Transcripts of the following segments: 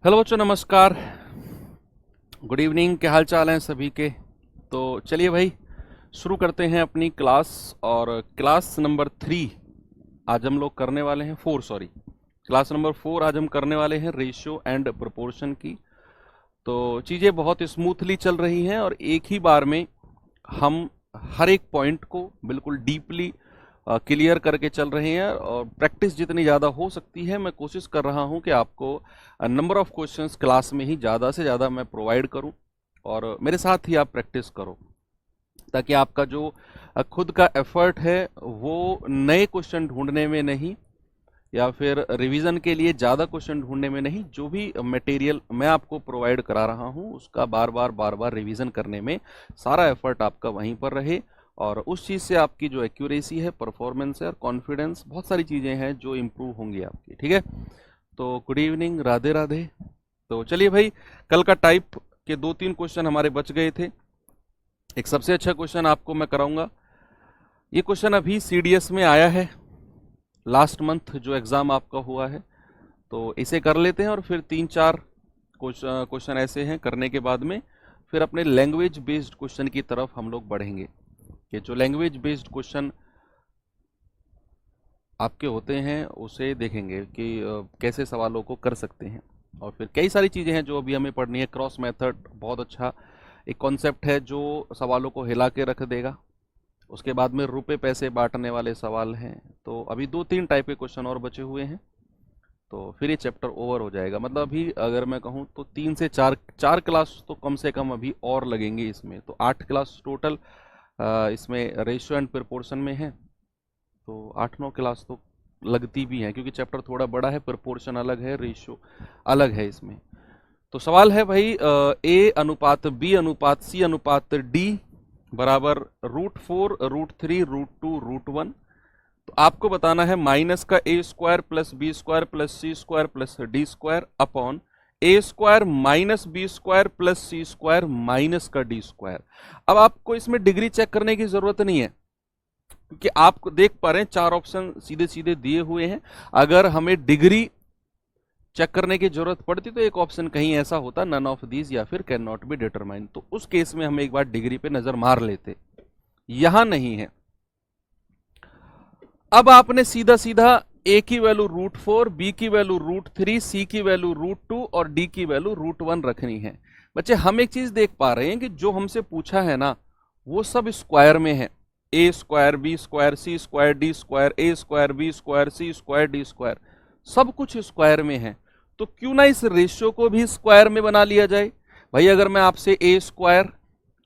Hello बच्चों, नमस्कार। Good evening. क्या हाल चाल हैं सभी के। तो चलिए भाई, शुरू करते हैं अपनी क्लास। और क्लास नंबर 3 आज हम लोग करने वाले हैं, 4 सॉरी, क्लास नंबर 4 आज हम करने वाले हैं रेशियो एंड प्रोपोर्शन की। तो चीज़ें बहुत स्मूथली चल रही हैं और एक ही बार में हम हर एक पॉइंट को बिल्कुल डीपली क्लियर करके चल रहे हैं। और प्रैक्टिस जितनी ज़्यादा हो सकती है, मैं कोशिश कर रहा हूं कि आपको नंबर ऑफ क्वेश्चंस क्लास में ही ज़्यादा से ज़्यादा मैं प्रोवाइड करूं और मेरे साथ ही आप प्रैक्टिस करो, ताकि आपका जो खुद का एफर्ट है वो नए क्वेश्चन ढूंढने में नहीं, या फिर रिवीजन के लिए ज़्यादा क्वेश्चन ढूंढने में नहीं, जो भी मटेरियल मैं आपको प्रोवाइड करा रहा हूं उसका बार बार रिवीजन करने में सारा एफर्ट आपका वहीं पर रहे। और उस चीज़ से आपकी जो एक्यूरेसी है, परफॉर्मेंस है और कॉन्फिडेंस, बहुत सारी चीज़ें हैं जो इम्प्रूव होंगी आपकी। ठीक है, तो गुड इवनिंग, राधे राधे। तो चलिए भाई, कल का टाइप के 2-3 क्वेश्चन हमारे बच गए थे। एक सबसे अच्छा क्वेश्चन आपको मैं कराऊंगा। ये क्वेश्चन अभी सीडीएस में आया है, लास्ट मंथ जो एग्ज़ाम आपका हुआ है। तो इसे कर लेते हैं और फिर 3-4 क्वेश्चन ऐसे हैं करने के बाद में फिर अपने लैंग्वेज बेस्ड क्वेश्चन की तरफ हम लोग बढ़ेंगे। कि जो लैंग्वेज बेस्ड क्वेश्चन आपके होते हैं उसे देखेंगे कि कैसे सवालों को कर सकते हैं। और फिर कई सारी चीज़ें हैं जो अभी हमें पढ़नी है। क्रॉस मेथड बहुत अच्छा एक कॉन्सेप्ट है जो सवालों को हिला के रख देगा। उसके बाद में रुपए पैसे बांटने वाले सवाल हैं। तो अभी 2-3 टाइप के क्वेश्चन और बचे हुए हैं, तो फिर ये चैप्टर ओवर हो जाएगा। मतलब अभी अगर मैं कहूँ तो 3 से 4 क्लास तो कम से कम अभी और लगेंगे इसमें। तो 8 क्लास टोटल इसमें रेशियो एंड प्रोपोर्शन में है। तो 8-9 क्लास तो लगती भी हैं, क्योंकि चैप्टर थोड़ा बड़ा है, प्रोपोर्शन अलग है, रेशियो अलग है इसमें। तो सवाल है भाई, ए अनुपात बी अनुपात सी अनुपात डी बराबर √4 √3 √2 √1। तो आपको बताना है माइनस का A square plus B square plus C square plus D square upon A square minus B square plus C square minus का डी स्क्वायर। अब आपको इसमें डिग्री चेक करने की जरूरत नहीं है, क्योंकि आप देख पा रहे हैं 4 ऑप्शन सीधे सीधे दिए हुए हैं। अगर हमें डिग्री चेक करने की जरूरत पड़ती तो एक ऑप्शन कहीं ऐसा होता, नन ऑफ दीज या फिर कैन नॉट बी डिटरमाइन, तो उस केस में हम एक बार डिग्री पे नजर मार लेते। यहां नहीं है। अब आपने सीधा सीधा ए की वैल्यू √4, बी की वैल्यू √3, सी की वैल्यू √2 और डी की वैल्यू √1 रखनी है। बच्चे हम एक चीज देख पा रहे हैं कि जो हमसे पूछा है ना वो सब स्क्वायर में है। ए स्क्वायर बी स्क्वायर सी स्क्वायर डी स्क्वायर, ए स्क्वायर बी स्क्वायर सी स्क्वायर डी स्क्वायर, सब कुछ स्क्वायर में है। तो क्यों ना इस रेशियो को भी स्क्वायर में बना लिया जाए। भाई अगर मैं आपसे ए स्क्वायर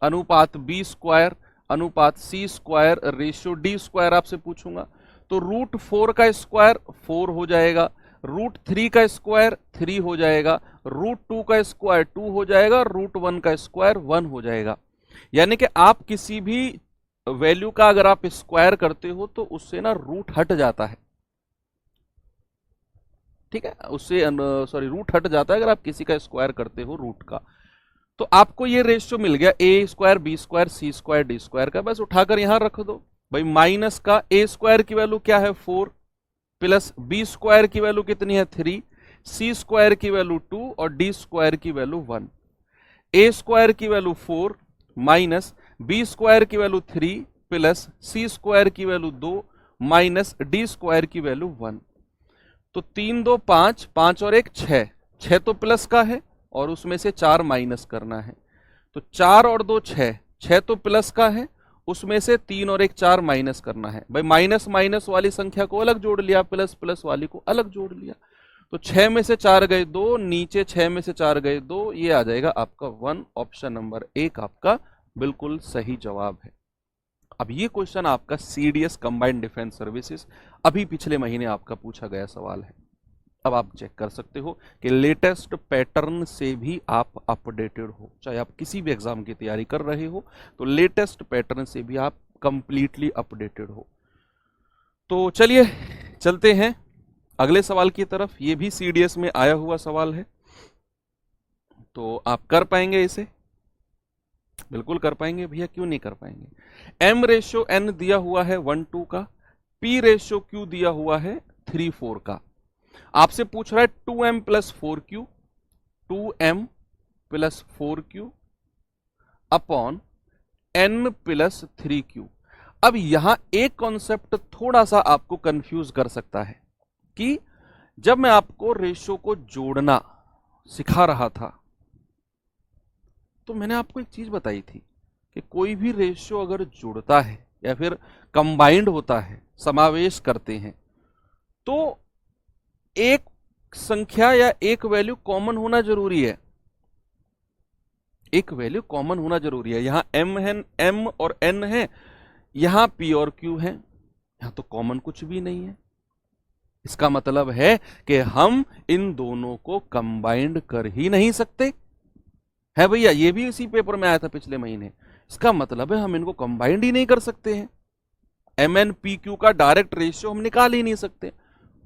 अनुपात बी स्क्वायर अनुपात सी स्क्वायर रेशियो डी स्क्वायर आपसे पूछूंगा, तो √4 का स्क्वायर 4 हो जाएगा, √3 का स्क्वायर 3 हो जाएगा, √2 का स्क्वायर 2 हो जाएगा, √1 का स्क्वायर 1 हो जाएगा। यानी कि आप किसी भी वैल्यू का अगर आप स्क्वायर करते हो तो उससे ना रूट हट जाता है। ठीक है, उससे सॉरी रूट हट जाता है अगर आप किसी का स्क्वायर करते हो रूट का। तो आपको ये रेशियो मिल गया ए स्क्वायर बी स्क्वायर सी स्क्वायर डी स्क्वायर का, बस उठाकर यहां रख दो। भाई माइनस का ए स्क्वायर की वैल्यू क्या है 4, प्लस बी स्क्वायर की वैल्यू कितनी है 3, सी स्क्वायर की वैल्यू 2 और डी स्क्वायर की वैल्यू 1। ए स्क्वायर की वैल्यू 4 माइनस बी स्क्वायर की वैल्यू 3 प्लस सी स्क्वायर की वैल्यू 2 माइनस डी स्क्वायर की वैल्यू 1। तो 3 2 5, 5 और 1 6, 6 तो प्लस का है और उसमें से 4 माइनस करना है। तो 4 और 2 6, 6 तो प्लस का है, उसमें से 3 और 1 4 माइनस करना है। भाई माइनस माइनस वाली संख्या को अलग जोड़ लिया, प्लस प्लस वाली को अलग जोड़ लिया। तो 6 में से 4 गए 2, नीचे 6 में से 4 गए 2, ये आ जाएगा आपका 1। ऑप्शन नंबर 1 आपका बिल्कुल सही जवाब है। अब ये क्वेश्चन आपका सीडीएस कंबाइंड डिफेंस सर्विसेज अभी पिछले महीने आपका पूछा गया सवाल है। अब आप चेक कर सकते हो कि लेटेस्ट पैटर्न से भी आप अपडेटेड हो। चाहे आप किसी भी एग्जाम की तैयारी कर रहे हो तो लेटेस्ट पैटर्न से भी आप कंप्लीटली अपडेटेड हो। तो चलिए चलते हैं अगले सवाल की तरफ। ये भी सीडीएस में आया हुआ सवाल है, तो आप कर पाएंगे इसे, बिल्कुल कर पाएंगे भैया, क्यों नहीं कर पाएंगे। एम रेशियो एन दिया हुआ है 1:2 का, पी रेशियो क्यू दिया हुआ है 3:4 का। आपसे पूछ रहा है 2m + 4q 2m plus 4q upon n plus 3q। अब यहां एक कॉन्सेप्ट थोड़ा सा आपको कंफ्यूज कर सकता है कि जब मैं आपको रेशियो को जोड़ना सिखा रहा था तो मैंने आपको एक चीज बताई थी कि कोई भी रेशियो अगर जुड़ता है या फिर कंबाइंड होता है, समावेश करते हैं, तो एक संख्या या एक वैल्यू कॉमन होना जरूरी है। एक वैल्यू कॉमन होना जरूरी है। यहां m है, m और n है, यहां p और q है, यहां तो कॉमन कुछ भी नहीं है। इसका मतलब है कि हम इन दोनों को कंबाइंड कर ही नहीं सकते है भैया। ये भी इसी पेपर में आया था पिछले महीने। इसका मतलब है हम इनको कंबाइंड ही नहीं कर सकते हैं। एम एन पी क्यू का डायरेक्ट रेशियो हम निकाल ही नहीं सकते।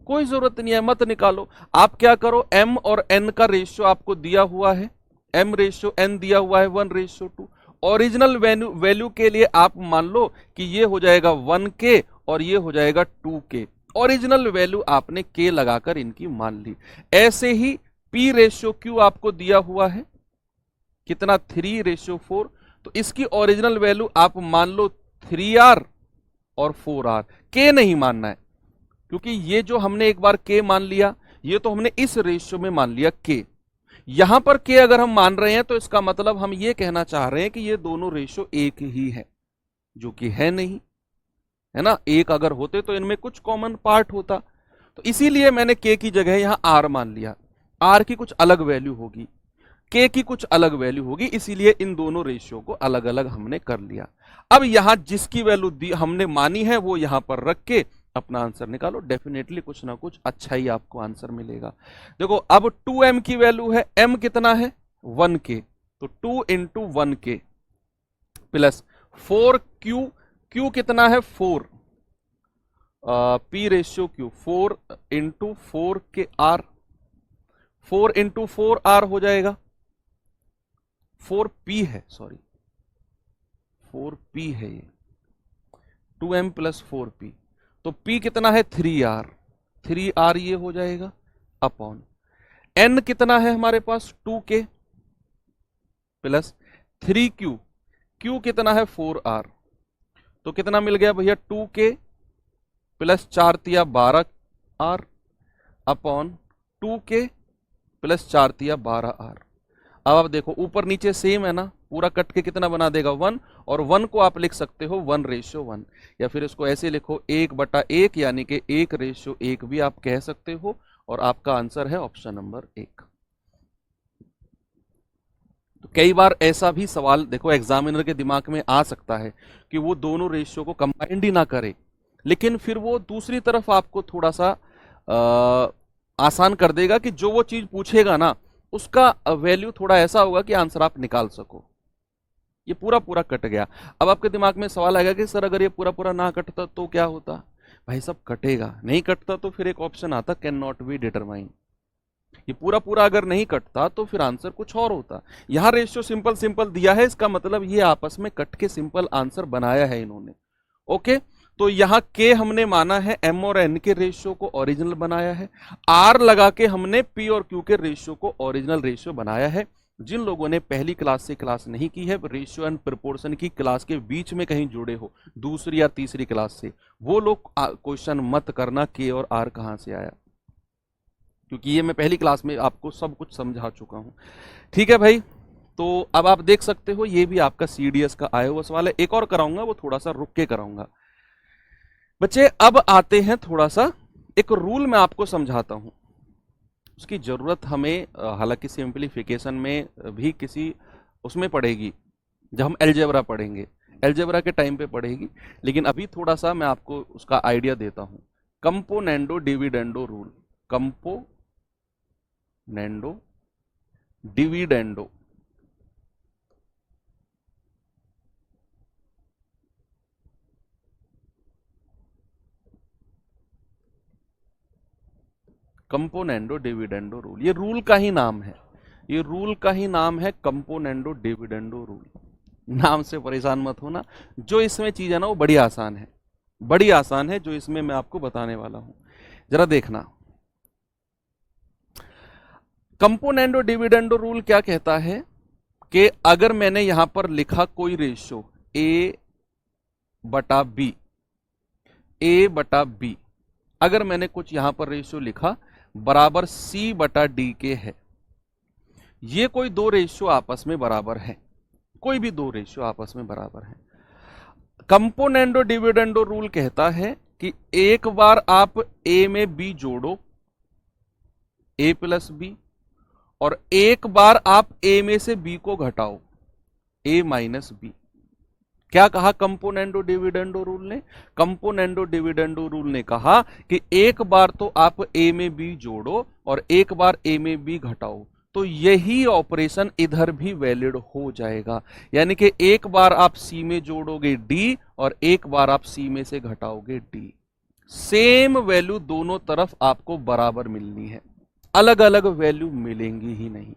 कोई जरूरत नहीं है, मत निकालो। आप क्या करो, m और n का रेशियो आपको दिया हुआ है, m रेशियो n दिया हुआ है 1:2। ओरिजिनल वैल्यू के लिए आप मान लो कि ये हो जाएगा 1k और ये हो जाएगा 2k। ओरिजिनल वैल्यू आपने k लगाकर इनकी मान ली। ऐसे ही p रेशियो q आपको दिया हुआ है कितना, 3:4। तो इसकी ओरिजिनल वैल्यू आप मान लो 3r और 4r। k नहीं मानना है, क्योंकि ये जो हमने एक बार k मान लिया, ये तो हमने इस रेशियो में मान लिया k। यहां पर k अगर हम मान रहे हैं तो इसका मतलब हम ये कहना चाह रहे हैं कि ये दोनों रेशियो एक ही है, जो कि है नहीं, है ना। एक अगर होते तो इनमें कुछ कॉमन पार्ट होता। तो इसीलिए मैंने k की जगह यहां r मान लिया। r की कुछ अलग वैल्यू होगी, k की कुछ अलग वैल्यू होगी, इसीलिए इन दोनों रेशियो को अलग अलग हमने कर लिया। अब यहां जिसकी वैल्यू दी हमने मानी है वो यहां पर रख के अपना आंसर निकालो। डेफिनेटली कुछ ना कुछ अच्छा ही आपको आंसर मिलेगा। देखो अब 2m की वैल्यू है, m कितना है 1k, तो 2 into 1k plus 4q, q कितना है 4, p ratio q 4 into 4k r, 4 into 4r हो जाएगा, 4p है, सॉरी 4p है ये, 2m प्लस 4p। तो p कितना है 3r, 3r ये हो जाएगा अपॉन n कितना है हमारे पास 2k प्लस 3q, q कितना है 4r। तो कितना मिल गया भैया 2k प्लस 4 तिया 12r अपॉन 2k प्लस 4 तिया 12r। अब आप देखो ऊपर नीचे सेम है ना, पूरा कट के कितना बना देगा 1, और 1 को आप लिख सकते हो 1:1, या फिर इसको ऐसे लिखो 1/1, यानी कि 1:1 भी आप कह सकते हो। और आपका आंसर है ऑप्शन नंबर 1। तो कई बार ऐसा भी सवाल देखो एग्जामिनर के दिमाग में आ सकता है कि वो दोनों रेशियो को कंबाइंड ही ना करे, लेकिन फिर वो दूसरी तरफ आपको थोड़ा सा आसान कर देगा कि जो वो चीज पूछेगा ना उसका वैल्यू थोड़ा ऐसा होगा कि आंसर आप निकाल सको। ये पूरा पूरा कट गया। अब आपके दिमाग में सवाल आएगा कि सर अगर ये पूरा पूरा ना कटता तो क्या होता। भाई सब कटेगा, नहीं कटता तो फिर एक ऑप्शन आता कैन नॉट बी डिटरमाइन। ये पूरा पूरा अगर नहीं कटता तो फिर आंसर कुछ और होता। यहां रेशियो सिंपल सिंपल दिया है, इसका मतलब ये आपस में कट के सिंपल आंसर बनाया है इन्होंने। ओके, तो यहां के हमने माना है m और n के रेशियो को ओरिजिनल बनाया है, r लगा के हमने p और q के रेशियो को ओरिजिनल रेशियो बनाया है। जिन लोगों ने पहली क्लास से क्लास नहीं की है, रेशियो एंड प्रोपोर्शन की क्लास के बीच में कहीं जुड़े हो दूसरी या तीसरी क्लास से, वो लोग क्वेश्चन मत करना k और r कहां से आया, क्योंकि ये मैं पहली क्लास में आपको सब कुछ समझा चुका हूं। ठीक है भाई, तो अब आप देख सकते हो ये भी आपका CDS का आया हुआ सवाल है। एक और कराऊंगा, वो थोड़ा सा रुक के कराऊंगा बच्चे। अब आते हैं थोड़ा सा एक रूल मैं आपको समझाता हूं, उसकी जरूरत हमें हालांकि सिंप्लीफिकेशन में भी किसी उसमें पड़ेगी, जब हम अलजेब्रा पढ़ेंगे, अलजेब्रा के टाइम पे पढ़ेगी, लेकिन अभी थोड़ा सा मैं आपको उसका आइडिया देता हूं। Componendo dividendo rule, componendo dividendo. Componendo dividendo rule, ये रूल का ही नाम है, ये रूल का ही नाम है कंपोनेंडो डिविडेंडो रूल। नाम से परेशान मत होना, जो इसमें चीज है ना वो बड़ी आसान है, बड़ी आसान है जो इसमें मैं आपको बताने वाला हूं। जरा देखना, कंपोनेंडो डिविडेंडो रूल क्या कहता है कि अगर मैंने यहां पर लिखा कोई रेशियो ए बटा बी, ए बटा बी, अगर मैंने कुछ यहां पर रेशियो लिखा बराबर सी बटा डी के है, ये कोई दो रेशियो आपस में बराबर है, कोई भी दो रेशियो आपस में बराबर है, कंपोनेंडो डिविडेंडो रूल कहता है कि एक बार आप ए में बी जोड़ो, ए प्लस बी, और एक बार आप ए में से बी को घटाओ, ए माइनस बी। क्या कहा कंपोनेंडो डिविडेंडो रूल ने? कंपोनेंडो डिविडेंडो रूल ने कहा कि एक बार तो आप ए में बी जोड़ो और एक बार ए में बी घटाओ, तो यही ऑपरेशन इधर भी वैलिड हो जाएगा। यानी कि एक बार आप सी में जोड़ोगे डी और एक बार आप सी में से घटाओगे डी, सेम वैल्यू दोनों तरफ आपको बराबर मिलनी है, अलग अलग वैल्यू मिलेंगी ही नहीं।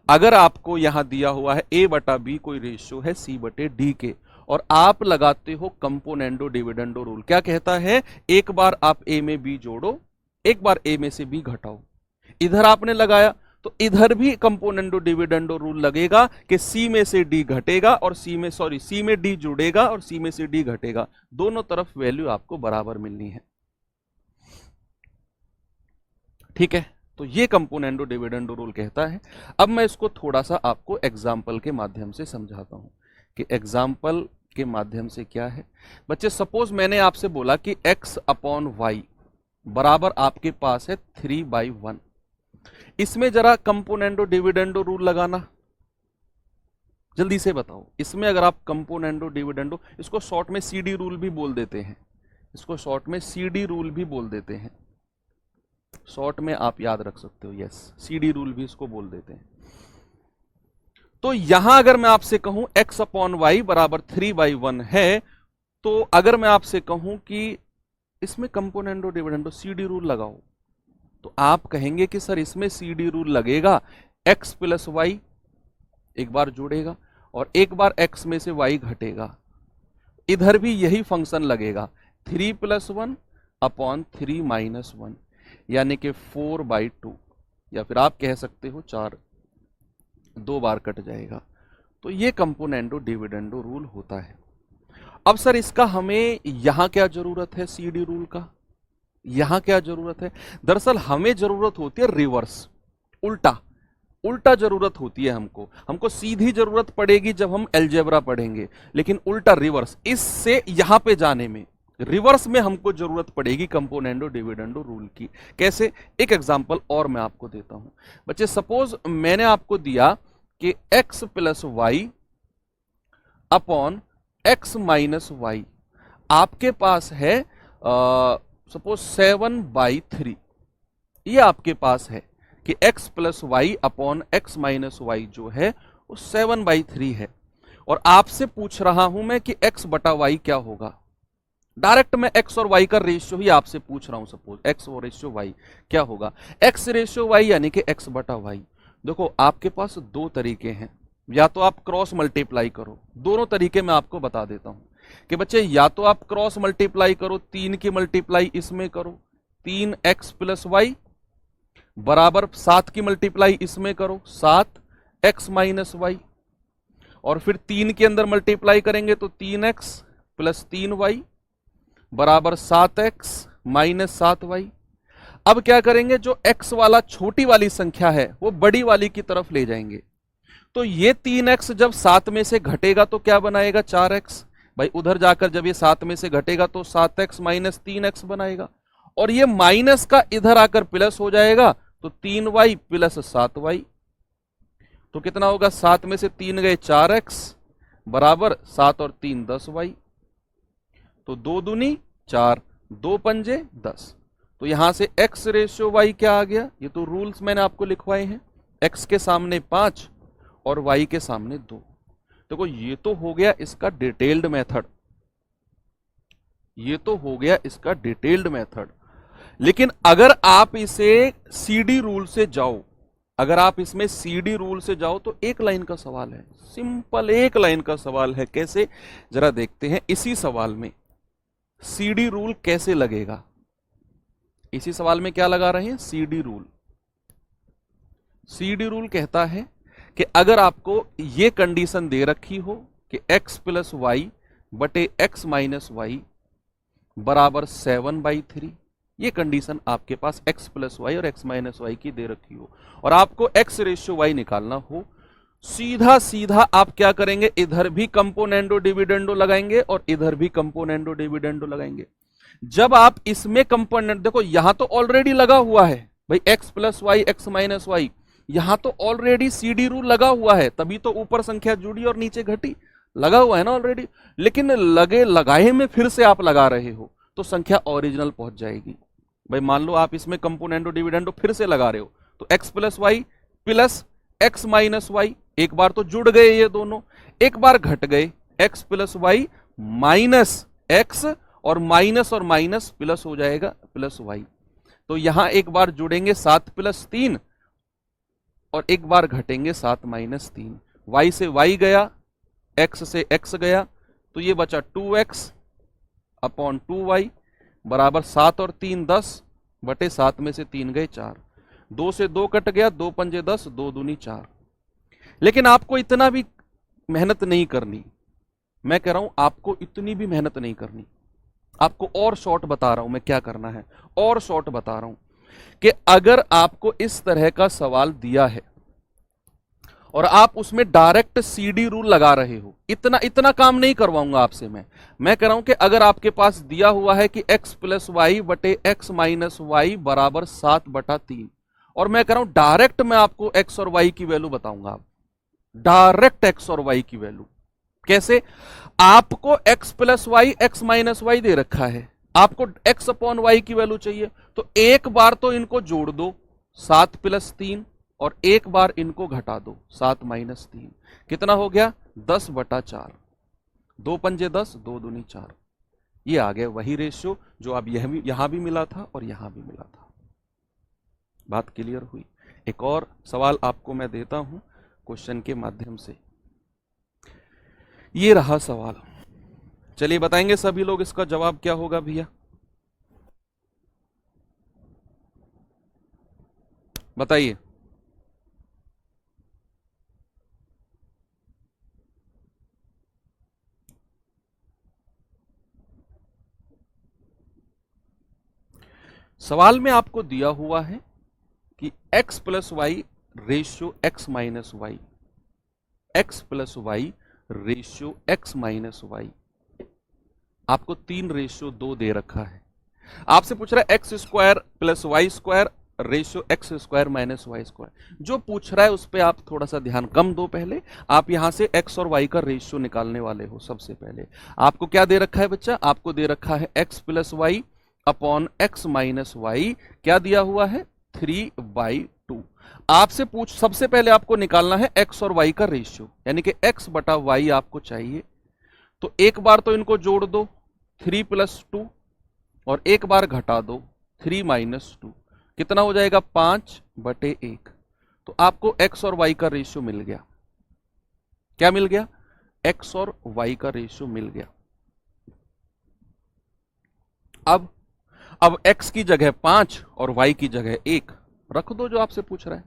अगर आपको यहां दिया हुआ है ए बटा बी कोई रेशियो है सी बटे डी के, और आप लगाते हो कंपोनेंडो डिविडेंडो रूल, क्या कहता है? एक बार आप ए में बी जोड़ो, एक बार ए में से बी घटाओ। इधर आपने लगाया तो इधर भी कंपोनेंडो डिविडेंडो रूल लगेगा कि सी में से डी घटेगा और सी में डी जुड़ेगा और सी में से डी घटेगा, दोनों तरफ वैल्यू आपको बराबर मिलनी है। ठीक है, तो ये कंपोनेंडो डिविडेंडो रूल कहता है। अब मैं इसको थोड़ा सा आपको एग्जाम्पल के माध्यम से समझाता हूं कि एग्जाम्पल के माध्यम से क्या है। बच्चे सपोज मैंने आपसे बोला कि x अपॉन वाई बराबर आपके पास है 3/1, इसमें जरा कंपोनेंडो डिविडेंडो रूल लगाना, जल्दी से बताओ। इसमें अगर आप कंपोनेंडो डिविडेंडो, इसको शॉर्ट में सीडी रूल भी बोल देते हैं, इसको शॉर्ट में सीडी रूल भी बोल देते हैं, शॉर्ट में आप याद रख सकते हो, यस सीडी रूल भी इसको बोल देते हैं। तो यहां अगर मैं आपसे कहूं x अपॉन वाई बराबर 3/1 है, तो अगर मैं आपसे कहूं कि इसमें कंपोनेंडो डिविडेंडो सीडी रूल लगाओ, तो आप कहेंगे कि सर इसमें सीडी रूल लगेगा, x प्लस वाई एक बार जुड़ेगा और एक बार x में से y घटेगा, इधर भी यही फंक्शन लगेगा 3 + 1 अपॉन 3 - 1, यानी कि 4/2, या फिर आप कह सकते हो 4, दो बार कट जाएगा। तो ये कंपोनेंडो डिविडेंडो रूल होता है। अब सर इसका हमें यहां क्या जरूरत है? सीडी रूल का यहां क्या जरूरत है? दरअसल हमें जरूरत होती है रिवर्स, उल्टा उल्टा जरूरत होती है हमको सीधी जरूरत पड़ेगी जब हम अलजेब्रा पढ़ेंगे, लेकिन उल्टा रिवर्स, इससे यहां पे जाने में रिवर्स में हमको जरूरत पड़ेगी कंपोनेंडो डिविडेंडो रूल की। कैसे? एक एग्जांपल और मैं आपको देता हूं। बच्चे सपोज मैंने आपको दिया कि x plus y upon x minus y, आपके पास है सपोज 7/3, ये आपके पास है कि x plus y upon x minus y जो है वो 7/3 है, और आपसे पूछ रहा हूं मैं कि x बटा वाई क्या होगा। डायरेक्ट मैं x और y का रेशियो ही आपसे पूछ रहा हूं, सपोज x और रेशियो y क्या होगा, x रेशियो y यानी कि x बटा वाई। देखो आपके पास दो तरीके हैं, या तो आप क्रॉस मल्टीप्लाई करो, दोनों तरीके मैं आपको बता देता हूं कि बच्चे या तो आप क्रॉस मल्टीप्लाई करो, 3 की मल्टीप्लाई इसमें करो, 3x प्लस वाई बराबर 7 की मल्टीप्लाई इसमें करो, 7x माइनस वाई, और फिर 3 के अंदर मल्टीप्लाई करेंगे तो 3x प्लस 3y बराबर 7x माइनस 7y। अब क्या करेंगे, जो x वाला छोटी वाली संख्या है वो बड़ी वाली की तरफ ले जाएंगे, तो ये 3x जब 7 में से घटेगा तो क्या बनाएगा, 4x। भाई उधर जाकर जब ये 7 में से घटेगा तो 7x माइनस 3x बनाएगा, और ये माइनस का इधर आकर प्लस हो जाएगा तो 3y प्लस 7y, तो कितना होगा, 7 में से 3 गए 4x बराबर 7 और 3 10y, तो 2 दूनी 4, 2 पंजे 10। तो यहां से x रेशियो y क्या आ गया, ये तो रूल्स मैंने आपको लिखवाए हैं, x के सामने 5 और y के सामने 2। देखो ये तो हो गया इसका डिटेल्ड मेथड, ये तो हो गया इसका डिटेल्ड मेथड। लेकिन अगर आप इसे सीडी रूल से जाओ, अगर आप इसमें सीडी रूल से जाओ तो एक लाइन का सवाल है, सिंपल एक लाइन का सवाल है। कैसे, जरा देखते हैं इसी सवाल में सीडी रूल कैसे लगेगा। इसी सवाल में क्या लगा रहे हैं, सीडी रूल। सीडी रूल कहता है कि अगर आपको ये कंडीशन दे रखी हो कि x प्लस वाई बटे x माइनस वाई बराबर 7/3, ये कंडीशन आपके पास x प्लस वाई और x माइनस वाई की दे रखी हो और आपको x रेशियो y निकालना हो, सीधा सीधा आप क्या करेंगे, इधर भी कंपोनेंडो डिविडेंडो लगाएंगे और इधर भी कंपोनेंडो डिविडेंडो लगाएंगे। जब आप इसमें कंपोनेंट देखो, यहां तो ऑलरेडी लगा हुआ है भाई x plus y x minus y, यहां तो ऑलरेडी सीडी रूल लगा हुआ है, तभी तो ऊपर संख्या जुड़ी और नीचे घटी, लगा हुआ है ना ऑलरेडी। लेकिन लगे लगाए में फिर से आप लगा रहे हो तो संख्या ओरिजिनल पहुंच जाएगी। भाई मान लो आप इसमें कंपोनेंडो डिविडेंडो फिर से लगा रहे हो तो x plus y plus x minus y, एक बार तो जुड़ गए ये दोनों, एक बार घट गए, x plus y minus x और माइनस प्लस हो जाएगा प्लस वाई। तो यहां एक बार जुड़ेंगे 7 प्लस 3 और एक बार घटेंगे 7 माइनस 3, y से y गया, x से x गया, तो ये बचा 2x अपॉन 2y बराबर 7 और 3 10 बटे 7 में से 3 गए 4, 2 से 2 कट गया, 2 पंजे 10, 2 दूनी 4। लेकिन आपको इतना भी मेहनत नहीं करनी, मैं कह रहा हूं आपको इतनी भी मेहनत नहीं करनी, आपको और शॉर्ट बता रहा हूं मैं क्या करना है, और शॉर्ट बता रहा हूं कि अगर आपको इस तरह का सवाल दिया है और आप उसमें डायरेक्ट सीडी रूल लगा रहे हो, इतना इतना काम नहीं करवाऊंगा आपसे मैं कह रहा हूं कि अगर आपके पास दिया हुआ है कि x प्लस वाई बटे x माइनस वाई बराबर 7/3, और मैं कह रहा हूं डायरेक्ट मैं आपको x और y की वैल्यू बताऊंगा, डायरेक्ट x और y की वैल्यू कैसे। आपको x plus y x minus y दे रखा है, आपको x अपॉन वाई की वैल्यू चाहिए, तो एक बार तो इनको जोड़ दो 7 प्लस 3 और एक बार इनको घटा दो 7 माइनस 3, कितना हो गया 10/4, 2 पंजे 10, 2 दूनी 4। ये आ गया वही रेशियो जो अब यहां भी मिला था और यहां भी मिला था। बात क्लियर हुई। एक और सवाल आपको मैं देता हूं क्वेश्चन के माध्यम से, ये रहा सवाल, चलिए बताएंगे सभी लोग इसका जवाब क्या होगा भैया, बताइए। सवाल में आपको दिया हुआ है कि x plus y ratio x minus y, x plus y ratio x minus y, आपको 3 रेशियो 2 दे रखा है, आपसे पूछ रहा है x square plus y square ratio x square minus y square. जो पूछ रहा है उस पर आप थोड़ा सा ध्यान कम दो, पहले आप यहां से एक्स और वाई का रेशियो निकालने वाले हो। सबसे पहले आपको क्या दे रखा है बच्चा, आपको दे रखा है x plus y upon x minus y, क्या दिया हुआ है 3/2। आपसे सबसे पहले आपको निकालना है एक्स और वाई का रेशियो, यानी कि एक्स बटा वाई आपको चाहिए, तो एक बार तो इनको जोड़ दो 3 प्लस 2 और एक बार घटा दो 3 माइनस 2, कितना हो जाएगा 5/1। तो आपको x और y का रेशियो मिल गया, क्या मिल गया, x और y का रेशियो मिल गया। अब x की जगह 5 और y की जगह 1 रख दो जो आपसे पूछ रहा है।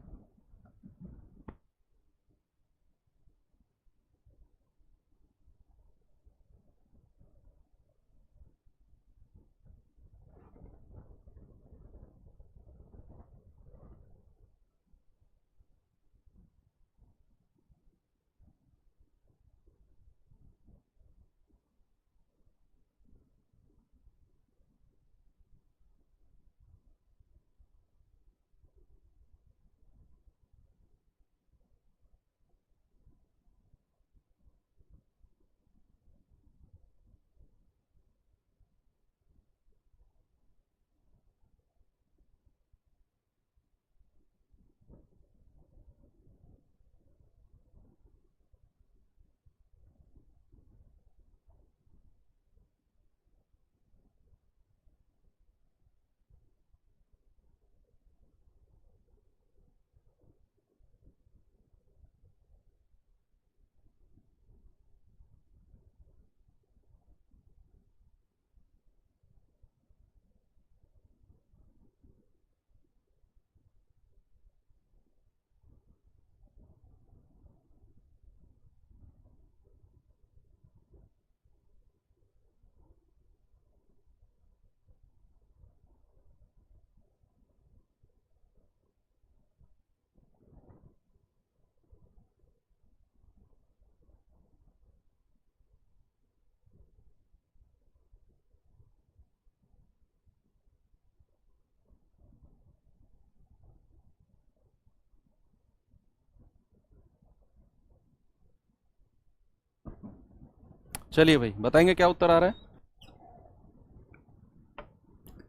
चलिए भाई बताएंगे क्या उत्तर आ रहा है।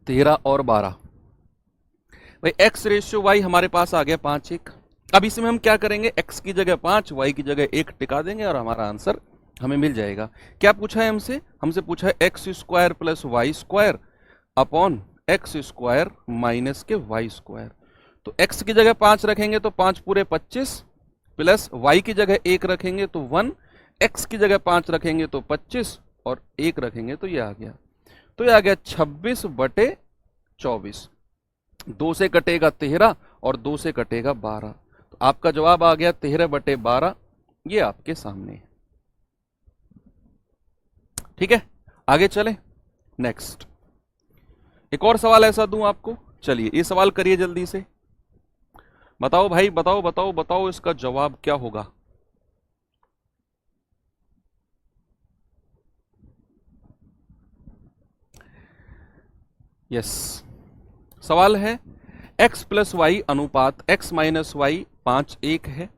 13 और 12। भाई x रेशियो y हमारे पास आ गया 5:1। अब इसमें हम क्या करेंगे, x की जगह 5, y की जगह 1 टिका देंगे और हमारा आंसर हमें मिल जाएगा। क्या पूछा है हमसे, हमसे पूछा है x square plus y square upon x square minus के वाई स्क्वायर। तो x की जगह 5 रखेंगे तो 5 पूरे 25 प्लस y की जगह 1 रखेंगे तो 1, x की जगह 5 रखेंगे तो 25 और 1 रखेंगे तो ये आ गया। तो ये आ गया 26/24। 2 से कटेगा 13 और 2 से कटेगा 12। तो आपका जवाब आ गया 13/12। ये आपके सामने है। ठीक है, आगे चलें। नेक्स्ट एक और सवाल ऐसा दूं आपको, चलिए ये सवाल करिए जल्दी से। बताओ भाई, बताओ बताओ बताओ इसका जवाब क्या होगा। यस, सवाल है x प्लस वाई अनुपात x माइनस वाई 5:1 है,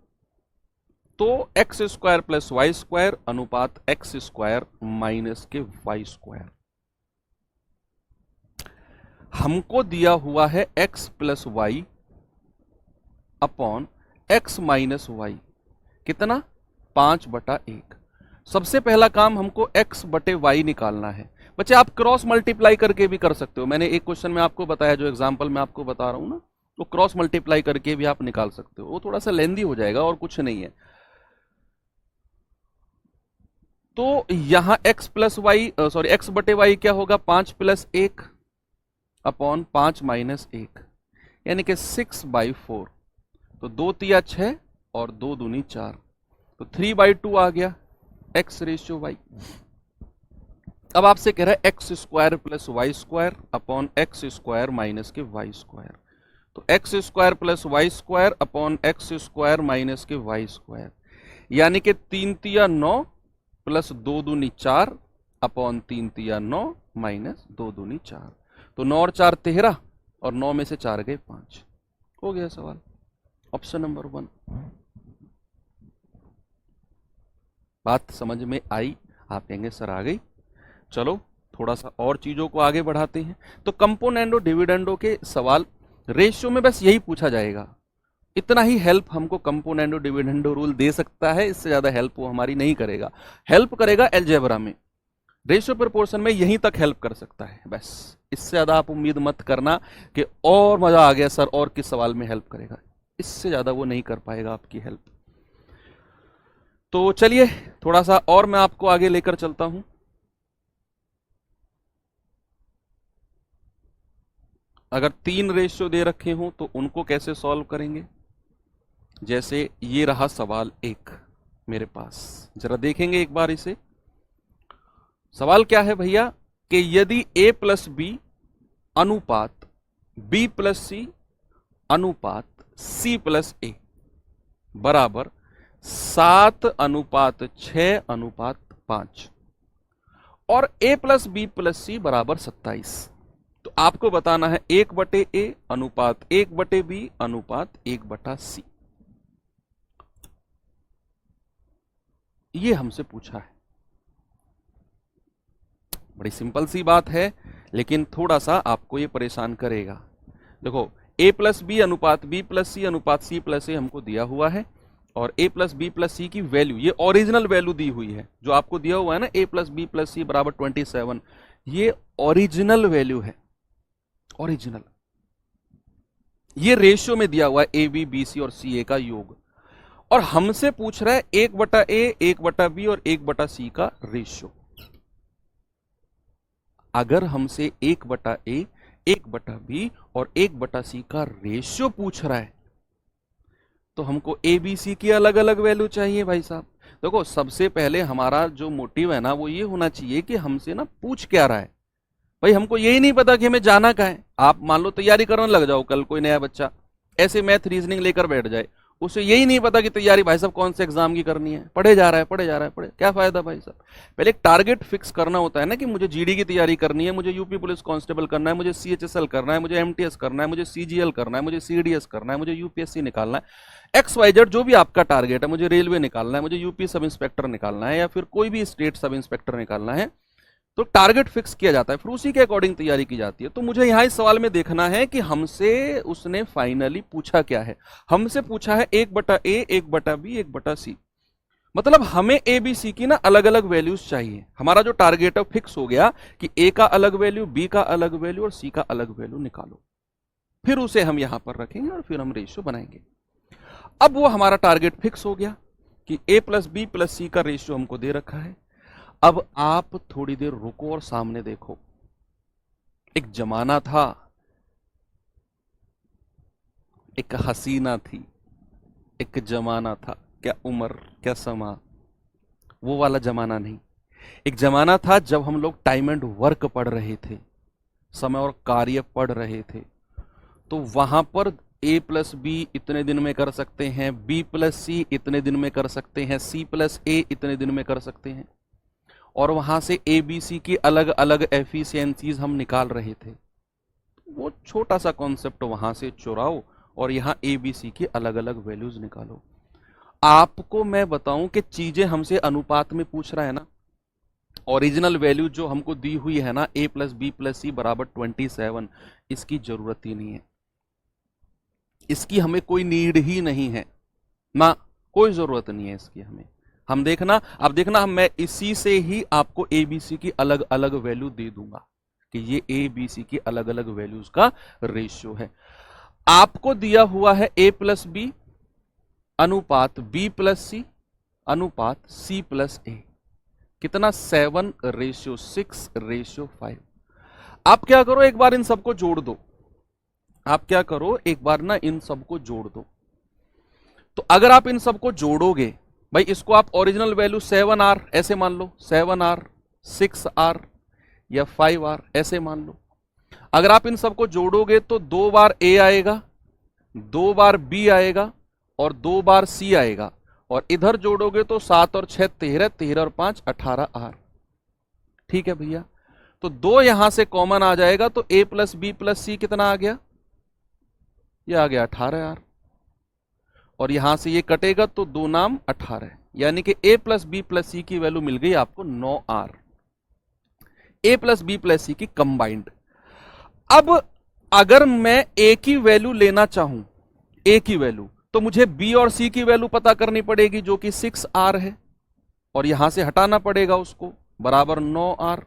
तो x square plus y square अनुपात एक्स स्क्वायर माइनस के वाई स्क्वायर। हमको दिया हुआ है x plus y upon x minus y, कितना 5/1। सबसे पहला काम हमको x बटे वाई निकालना है। बच्चे आप क्रॉस मल्टीप्लाई करके भी कर सकते हो, मैंने एक क्वेश्चन में आपको बताया, जो एग्जांपल मैं आपको बता रहा हूं ना, तो क्रॉस मल्टीप्लाई करके भी आप निकाल सकते हो, वो थोड़ा सा लेंदी हो जाएगा और कुछ नहीं है। तो यहां x plus y sorry x बटे वाई क्या होगा, 5 + 1 अपॉन 5 - 1 यानी कि 6/4। तो 2 तिया 6 और 2 दूनी 4, तो 3/2 आ गया x रेशियो वाई। अब आपसे कह रहा है x square plus y square upon x square minus के वाई स्क्वायर। तो x square plus y square upon x square minus के वाई स्क्वायर, यानी कि 3 तिया 9 प्लस 2 दूनी 4 अपॉन 3 तिया 9 माइनस 2 दूनी 4। तो 9 और 4 13 और 9 में से 4 गए 5। हो गया सवाल, ऑप्शन नंबर 1। बात समझ में आई? आप कहेंगे सर आ गई। चलो थोड़ा सा और चीजों को आगे बढ़ाते हैं। तो कंपोनेंडो डिविडेंडो के सवाल रेशियो में बस यही पूछा जाएगा। इतना ही हेल्प हमको कंपोनेंडो डिविडेंडो रूल दे सकता है, इससे ज्यादा हेल्प वो हमारी नहीं करेगा। हेल्प करेगा अलजेब्रा में, रेशियो प्रोपोर्शन में यहीं तक हेल्प कर सकता है बस। इससे ज्यादा आप उम्मीद मत करना कि और मजा आ गया सर और किस सवाल में हेल्प करेगा, इससे ज्यादा वो नहीं कर पाएगा आपकी हेल्प। तो चलिए थोड़ा सा और मैं आपको आगे लेकर चलता हूं। अगर 3 रेशियो दे रखे हों तो उनको कैसे सॉल्व करेंगे। जैसे ये रहा सवाल 1 मेरे पास, जरा देखेंगे एक बार इसे। सवाल क्या है भैया कि यदि a प्लस बी अनुपात b प्लस सी अनुपात c प्लस ए बराबर 7:6:5 और a plus B plus C बराबर 27, तो आपको बताना है 1/a अनुपात 1/b अनुपात 1/c। ये हमसे पूछा है। बड़ी सिंपल सी बात है, लेकिन थोड़ा सा आपको ये परेशान करेगा। देखो a प्लस बी अनुपात b प्लस सी अनुपात c प्लस ए हमको दिया हुआ है, और a प्लस बी प्लस सी की वैल्यू, ये ओरिजिनल वैल्यू दी हुई है जो आपको दिया हुआ है ना, a plus B plus C बराबर 27, ये ओरिजिनल वैल्यू है, ओरिजिनल। ये रेशियो में दिया हुआ है ए बी बी सी और सी ए का योग, और हमसे पूछ रहा है 1/a 1/b और 1/c का रेशियो। अगर हमसे 1/a 1/b और 1/c का रेशियो पूछ रहा है तो हमको ए बी सी की अलग अलग वैल्यू चाहिए भाई साहब। देखो सबसे पहले हमारा जो मोटिव है ना वो ये होना चाहिए कि हमसे ना पूछ क्या रहा है। भाई हमको यही नहीं पता कि हमें जाना कहाँ है। आप मान लो तैयारी करने लग जाओ, कल कोई नया बच्चा ऐसे मैथ रीजनिंग लेकर बैठ जाए, उसे यही नहीं पता कि तैयारी भाई साहब कौन से एग्जाम की करनी है, पढ़े जा रहा है पढ़े जा रहा है पढ़े, क्या फायदा भाई साहब। पहले एक टारगेट फिक्स करना होता है ना कि मुझे जीडी की तैयारी करनी है, मुझे यूपी पुलिस कांस्टेबल करना है, मुझे सीएचएसएल करना है, मुझे एमटीएस करना है, मुझे सीजीएल करना है, मुझे सीडीएस करना है, मुझे यूपीएससी निकालना है, एक्स वाई जेड जो भी आपका टारगेट है, मुझे रेलवे निकालना है, मुझे यूपी सब इंस्पेक्टर निकालना है, या फिर कोई भी स्टेट सब इंस्पेक्टर निकालना है। तो टारगेट फिक्स किया जाता है, फिर उसी के अकॉर्डिंग तैयारी की जाती है। तो मुझे यहां इस सवाल में देखना है कि हमसे उसने फाइनली पूछा क्या है। हमसे पूछा है 1/a, 1/b, 1/c। मतलब हमें ए बी सी की ना अलग अलग वैल्यूज चाहिए। हमारा जो टारगेट है फिक्स हो गया कि ए का अलग वैल्यू, बी का अलग वैल्यू और सी का अलग वैल्यू निकालो। फिर उसे हम यहां पर रखेंगे और फिर हम रेशियो बनाएंगे। अब वो हमारा टारगेट फिक्स हो गया कि a प्लस बी प्लस सी का रेशियो हमको दे रखा है। अब आप थोड़ी देर रुको और सामने देखो। एक जमाना था, एक हसीना थी, एक जमाना था, क्या उम्र क्या समा, वो वाला जमाना नहीं। एक जमाना था जब हम लोग टाइम एंड वर्क पढ़ रहे थे, समय और कार्य पढ़ रहे थे। तो वहां पर a प्लस बी इतने दिन में कर सकते हैं, b प्लस सी इतने दिन में कर सकते हैं, c प्लस ए इतने दिन में कर सकते हैं, और वहां से ए बी सी की अलग अलग एफिशिएंसीज हम निकाल रहे थे। वो छोटा सा कॉन्सेप्ट वहां से चुराओ और यहाँ ए बी सी की अलग अलग वैल्यूज निकालो। आपको मैं बताऊं कि चीजें हमसे अनुपात में पूछ रहा है ना, ओरिजिनल वैल्यू जो हमको दी हुई है ना a plus B plus C बराबर 27, इसकी जरूरत ही नहीं है, इसकी हमें कोई नीड ही नहीं है ना, कोई जरूरत नहीं है इसकी हमें। हम देखना, अब देखना मैं इसी से ही आपको ए बी सी की अलग अलग वैल्यू दे दूंगा कि ये ए बी सी की अलग अलग वैल्यूज का रेशियो है। आपको दिया हुआ है a प्लस बी अनुपात b प्लस सी अनुपात c प्लस ए, कितना 7:6:5। आप क्या करो, एक बार इन सबको जोड़ दो। आप क्या करो, एक बार ना इन सबको जोड़ दो। तो अगर आप इन सबको जोड़ोगे, भाई इसको आप ओरिजिनल वैल्यू 7r ऐसे मान लो, 7r 6r या 5r ऐसे मान लो। अगर आप इन सबको जोड़ोगे तो 2 बार a आएगा, 2 बार b आएगा और 2 बार c आएगा, और इधर जोड़ोगे तो 7 और 6 13, 13 और 5 18r। ठीक है भैया, तो 2 यहां से कॉमन आ जाएगा, तो a प्लस बी प्लस सी कितना आ गया, ये आ गया 18r, और यहां से ये कटेगा तो 2 नाम 18, यानी कि a प्लस बी प्लस सी की वैल्यू मिल गई आपको 9r, a plus B plus सी की कंबाइंड। अब अगर मैं a की वैल्यू लेना चाहूं, a की वैल्यू, तो मुझे b और c की वैल्यू पता करनी पड़ेगी जो कि 6r है, और यहां से हटाना पड़ेगा उसको, बराबर 9r।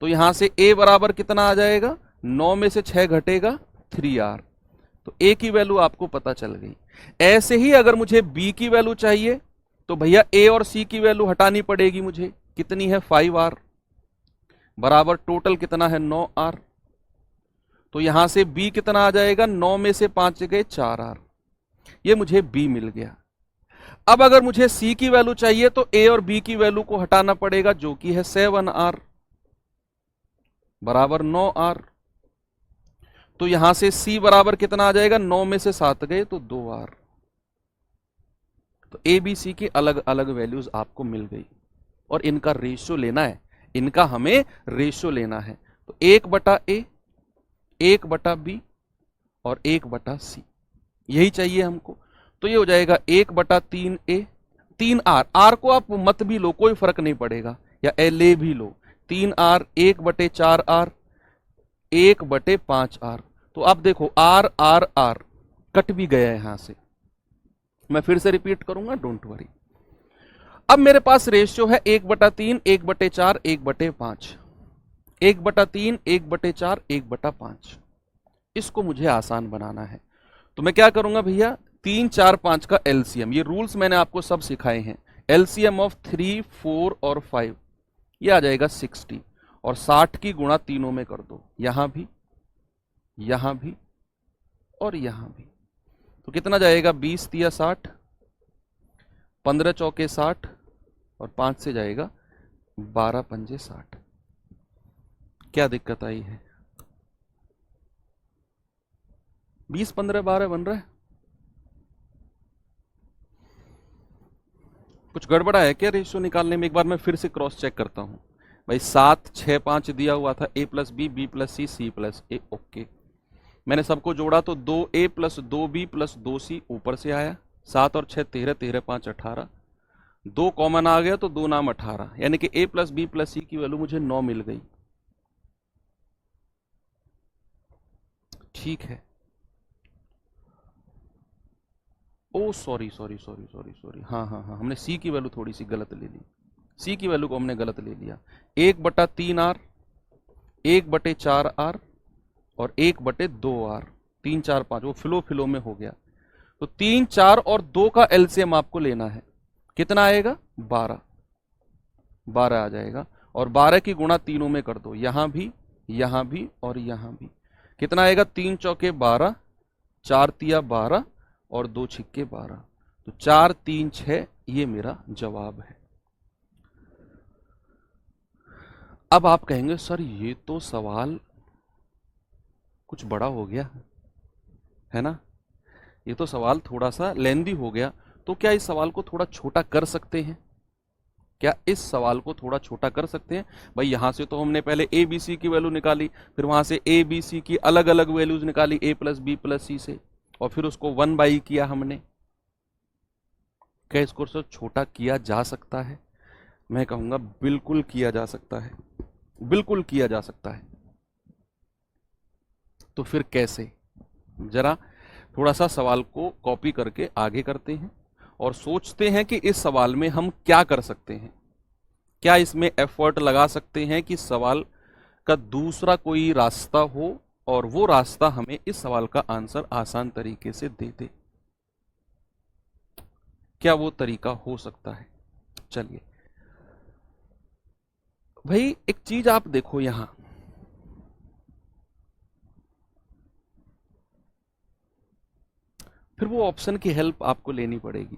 तो यहां से a बराबर कितना आ जाएगा, 9 में से 6 घटेगा 3r। तो a की वैल्यू आपको पता चल गई। ऐसे ही अगर मुझे b की वैल्यू चाहिए तो भैया a और c की वैल्यू हटानी पड़ेगी मुझे, कितनी है 5r, बराबर टोटल कितना है 9r। तो यहां से b कितना आ जाएगा, 9 में से 5 गए 4r, ये मुझे b मिल गया। अब अगर मुझे c की वैल्यू चाहिए तो a और b की वैल्यू को हटाना पड़ेगा जो कि है 7r, बराबर 9r। तो यहां से c बराबर कितना आ जाएगा, 9 में से 7 गए तो 2r। तो ए बी सी की अलग अलग वैल्यूज आपको मिल गई, और इनका रेशियो लेना है, इनका हमें रेशियो लेना है। तो 1/a, 1/b और 1/c, यही चाहिए हमको। तो ये हो जाएगा 1/3a, 3r, r को आप मत भी लो, कोई फर्क नहीं पड़ेगा, या ले भी लो, 3r, 1/4r, 1/5r। तो अब देखो r r r कट भी गया यहां से, मैं फिर से रिपीट करूंगा, डोंट वरी। अब मेरे पास रेशियो है 1/3, 1/4, 1/5, 1/3, 1/4, 1/5। इसको मुझे आसान बनाना है, तो मैं क्या करूंगा भैया, 3, 4, 5 का एलसीएम, ये रूल्स मैंने आपको सब सिखाए हैं। एलसीएम ऑफ 3, 4 और 5, ये आ जाएगा 60, और 60 की गुणा तीनों में कर दो, यहां भी, यहां भी और यहां भी। तो कितना जाएगा, 20 तिया 60, 15 चौके 60, और 5 से जाएगा 12 पंजे 60। क्या दिक्कत आई है, 20 15 12 बन रहा है, गड़बड़ा है क्या रेशियो निकालने में? एक बार मैं फिर से क्रॉस चेक करता हूं भाई। 7 6 5 दिया हुआ था, a plus B plus c plus a. Okay, मैंने सबको जोड़ा तो 2a plus 2b plus 2c ऊपर से आया। 7 और 6 13, 13 5 18, 2 कॉमन आ गया तो 2 नाम 18, यानी कि a प्लस बी प्लस सी की वैल्यू मुझे 9 मिल गई। ठीक है। Oh sorry sorry sorry sorry sorry, हाँ हाँ हाँ, हमने सी की वैल्यू थोड़ी सी गलत ले ली। सी की वैल्यू को हमने गलत ले लिया। 1/3r, 1/4r और 1/2r, 3 4 5, वो फिलो फिलो में हो गया। तो 3 4 और 2 का एलसीएम आपको लेना है। कितना आएगा? 12। 12 आ जाएगा। और 12 की गुणा तीनों में कर दो, यहां भी और यहां भी। कितना आएगा? 3 चौके 12, 4 तिया 12 और 2 छिक्के 12। तो 4 3 6, ये मेरा जवाब है। अब आप कहेंगे सर ये तो सवाल कुछ बड़ा हो गया है ना, ये तो सवाल थोड़ा सा लेंदी हो गया। तो क्या इस सवाल को थोड़ा छोटा कर सकते हैं? क्या इस सवाल को थोड़ा छोटा कर सकते हैं? भाई यहां से तो हमने पहले ए बी सी की वैल्यू निकाली, फिर वहां से ए बी सी की अलग अलग वैल्यूज निकाली a प्लस बी प्लस सी से, और फिर उसको 1/, किया हमने। क्या इसको सर छोटा किया जा सकता है? मैं कहूंगा बिल्कुल किया जा सकता है, बिल्कुल किया जा सकता है। तो फिर कैसे? जरा थोड़ा सा सवाल को कॉपी करके आगे करते हैं और सोचते हैं कि इस सवाल में हम क्या कर सकते हैं। क्या इसमें एफर्ट लगा सकते हैं कि सवाल का दूसरा कोई रास्ता हो और वो रास्ता हमें इस सवाल का आंसर आसान तरीके से दे दे? क्या वो तरीका हो सकता है? चलिए भाई, एक चीज आप देखो, यहां फिर वो ऑप्शन की हेल्प आपको लेनी पड़ेगी।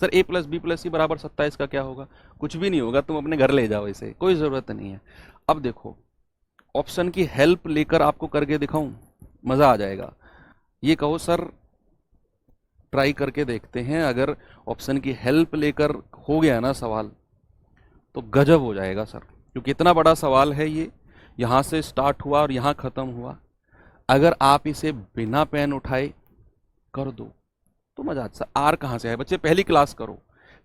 Sir a plus B plus C बराबर 27 का क्या होगा? कुछ भी नहीं होगा, तुम अपने घर ले जाओ, इसे कोई जरूरत नहीं है। अब देखो, ऑप्शन की हेल्प लेकर आपको करके दिखाऊं, मजा आ जाएगा। ये कहो सर ट्राई करके देखते हैं, अगर ऑप्शन की हेल्प लेकर हो गया ना सवाल तो गजब हो जाएगा सर, क्योंकि इतना बड़ा सवाल है ये, यहां से स्टार्ट हुआ और यहां खत्म हुआ। अगर आप इसे बिना पेन उठाए कर दो तो मजा आता। आर कहां से आए बच्चे? पहली क्लास करो,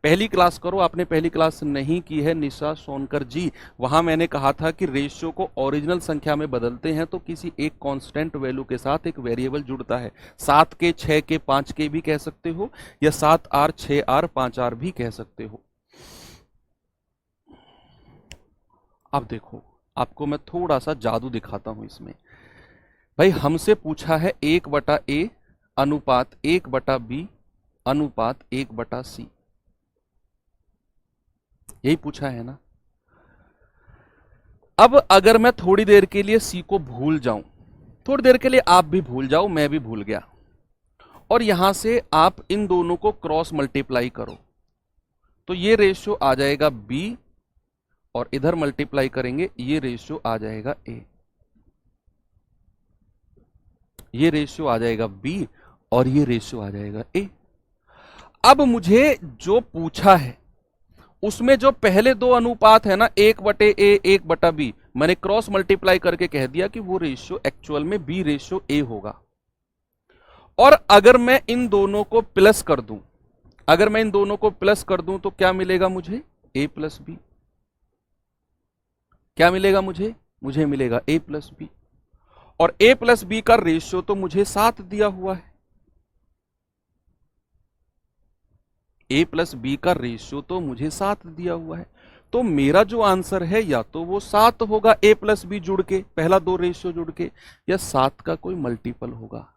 पहली क्लास करो। आपने पहली क्लास नहीं की है निशा सोनकर जी, वहां मैंने कहा था कि रेशियो को ओरिजिनल संख्या में बदलते हैं तो किसी एक कांस्टेंट वैल्यू के साथ एक वेरिएबल जुड़ता है। 7 के 6 के 5 के भी कह सकते हो, या 7r 6r 5r भी कह सकते हो। अब देखो, आपको मैं थोड़ा सा जादू दिखाता हूं इसमें। भाई हमसे पूछा है 1/a अनुपात 1/b अनुपात 1/c, यही पूछा है ना। अब अगर मैं थोड़ी देर के लिए c को भूल जाऊं, थोड़ी देर के लिए आप भी भूल जाओ, मैं भी भूल गया, और यहां से आप इन दोनों को क्रॉस मल्टीप्लाई करो, तो ये रेशियो आ जाएगा b, और इधर मल्टीप्लाई करेंगे ये रेशियो आ जाएगा a। ये रेशियो आ जाएगा b और ये रेशियो आ जाएगा a। अब मुझे जो पूछा है उसमें जो पहले दो अनुपात है ना, 1/a 1/b, मैंने क्रॉस मल्टीप्लाई करके कह दिया कि वो रेशियो एक्चुअल में b रेशियो a होगा। और अगर मैं इन दोनों को प्लस कर दूं, अगर मैं इन दोनों को प्लस कर दूं तो क्या मिलेगा मुझे? a plus b. क्या मिलेगा मुझे? मुझे मिलेगा a प्लस बी, और a प्लस बी का रेशियो तो मुझे 7 दिया हुआ है। a प्लस बी का रेशियो तो मुझे 7 दिया हुआ है, तो मेरा जो आंसर है या तो वो 7 होगा a प्लस बी जुड़ के, पहला दो रेशियो जुड़ के, या 7 का कोई मल्टीपल होगा।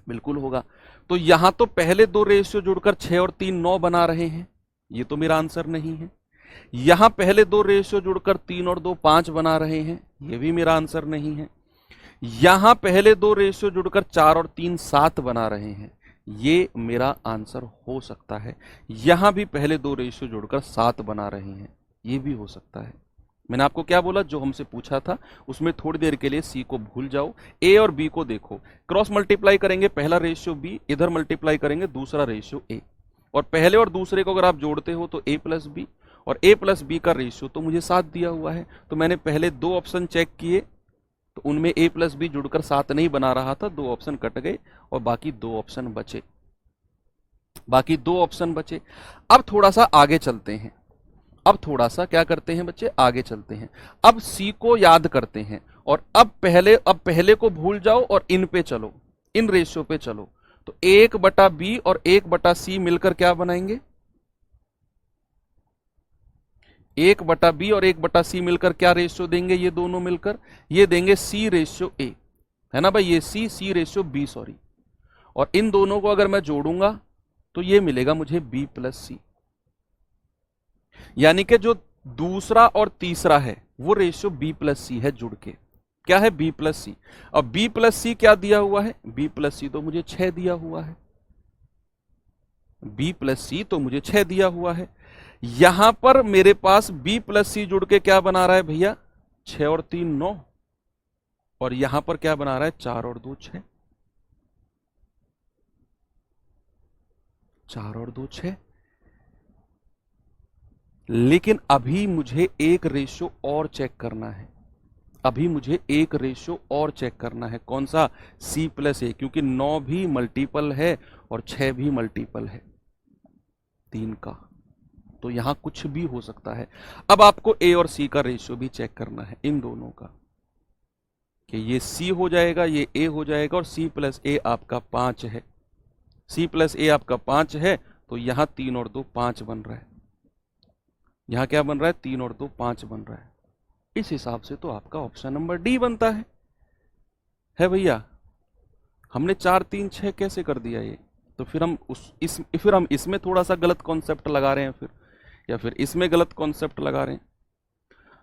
बिल्कुल होगा। तो यहां तो पहले दो रेशियो जुड़कर 6 और 3 9 बना रहे हैं, ये तो मेरा आंसर नहीं है। यहां पहले दो रेशियो जुड़कर 3 और 2 5 बना रहे हैं, ये भी मेरा आंसर नहीं है। यहां पहले दो रेशियो जुड़कर 4 और 3 7 बना रहे हैं, ये मेरा आंसर हो सकता है। यहां भी पहले दो रेशियो जुड़कर 7 बना रहे हैं, ये भी हो सकता है। मैंने आपको क्या बोला, जो हमसे पूछा था उसमें थोड़ी देर के लिए सी को भूल जाओ, ए और बी को देखो, क्रॉस मल्टीप्लाई करेंगे, पहला रेशियो बी, इधर मल्टीप्लाई करेंगे दूसरा रेशियो ए, और पहले और दूसरे को अगर आप जोड़ते हो तो ए प्लस बी, और ए प्लस बी का रेशियो तो मुझे 7 दिया हुआ है। तो मैंने पहले 2 ऑप्शन चेक किए तो उनमें ए प्लस बी जुड़कर 7 नहीं बना रहा था, 2 ऑप्शन कट गए और बाकी 2 ऑप्शन बचे, बाकी 2 ऑप्शन बचे। अब थोड़ा सा आगे चलते हैं, अब थोड़ा सा क्या करते हैं बच्चे, आगे चलते हैं। अब सी को याद करते हैं और अब पहले को भूल जाओ और इन पे चलो, इन रेशियो पे चलो। तो 1/b और 1/c मिलकर क्या बनाएंगे, 1/b और 1/c मिलकर क्या रेशियो देंगे, ये दोनों मिलकर ये देंगे c रेशियो a, है ना भाई, ये c रेशियो b सॉरी, और इन दोनों को अगर मैं जोड़ूंगा तो ये मिलेगा मुझे b प्लस सी। यानी कि जो दूसरा और तीसरा है वो रेशियो b प्लस सी है जुड़ के, क्या है b प्लस सी। अब b प्लस सी क्या दिया हुआ है, b प्लस सी तो मुझे 6 दिया हुआ है, b प्लस सी तो मुझे 6 दिया हुआ है। यहां पर मेरे पास b प्लस सी जुड़ के क्या बना रहा है भैया, 6 और 3 9, और यहां पर क्या बना रहा है, 4 और 2 6, 4 और 2 6। लेकिन अभी मुझे एक रेशियो और चेक करना है, अभी मुझे एक रेशियो और चेक करना है, कौन सा, c प्लस ए, क्योंकि 9 भी मल्टीपल है और 6 भी मल्टीपल है 3 का, तो यहां कुछ भी हो सकता है। अब आपको a और c का रेशियो भी चेक करना है इन दोनों का, कि ये c हो जाएगा, ये a हो जाएगा, और c प्लस ए आपका 5 है, c प्लस ए आपका 5 है, तो यहां 3 और 2 5 बन रहा है, यहां क्या बन रहा है, 3 और 2 5 बन रहा है। इस हिसाब से तो आपका ऑप्शन नंबर डी बनता है भैया। हमने 4 3 6 कैसे कर दिया ये, तो फिर हम इसमें थोड़ा सा गलत कॉन्सेप्ट लगा रहे हैं फिर, या फिर इसमें गलत कॉन्सेप्ट लगा रहे हैं।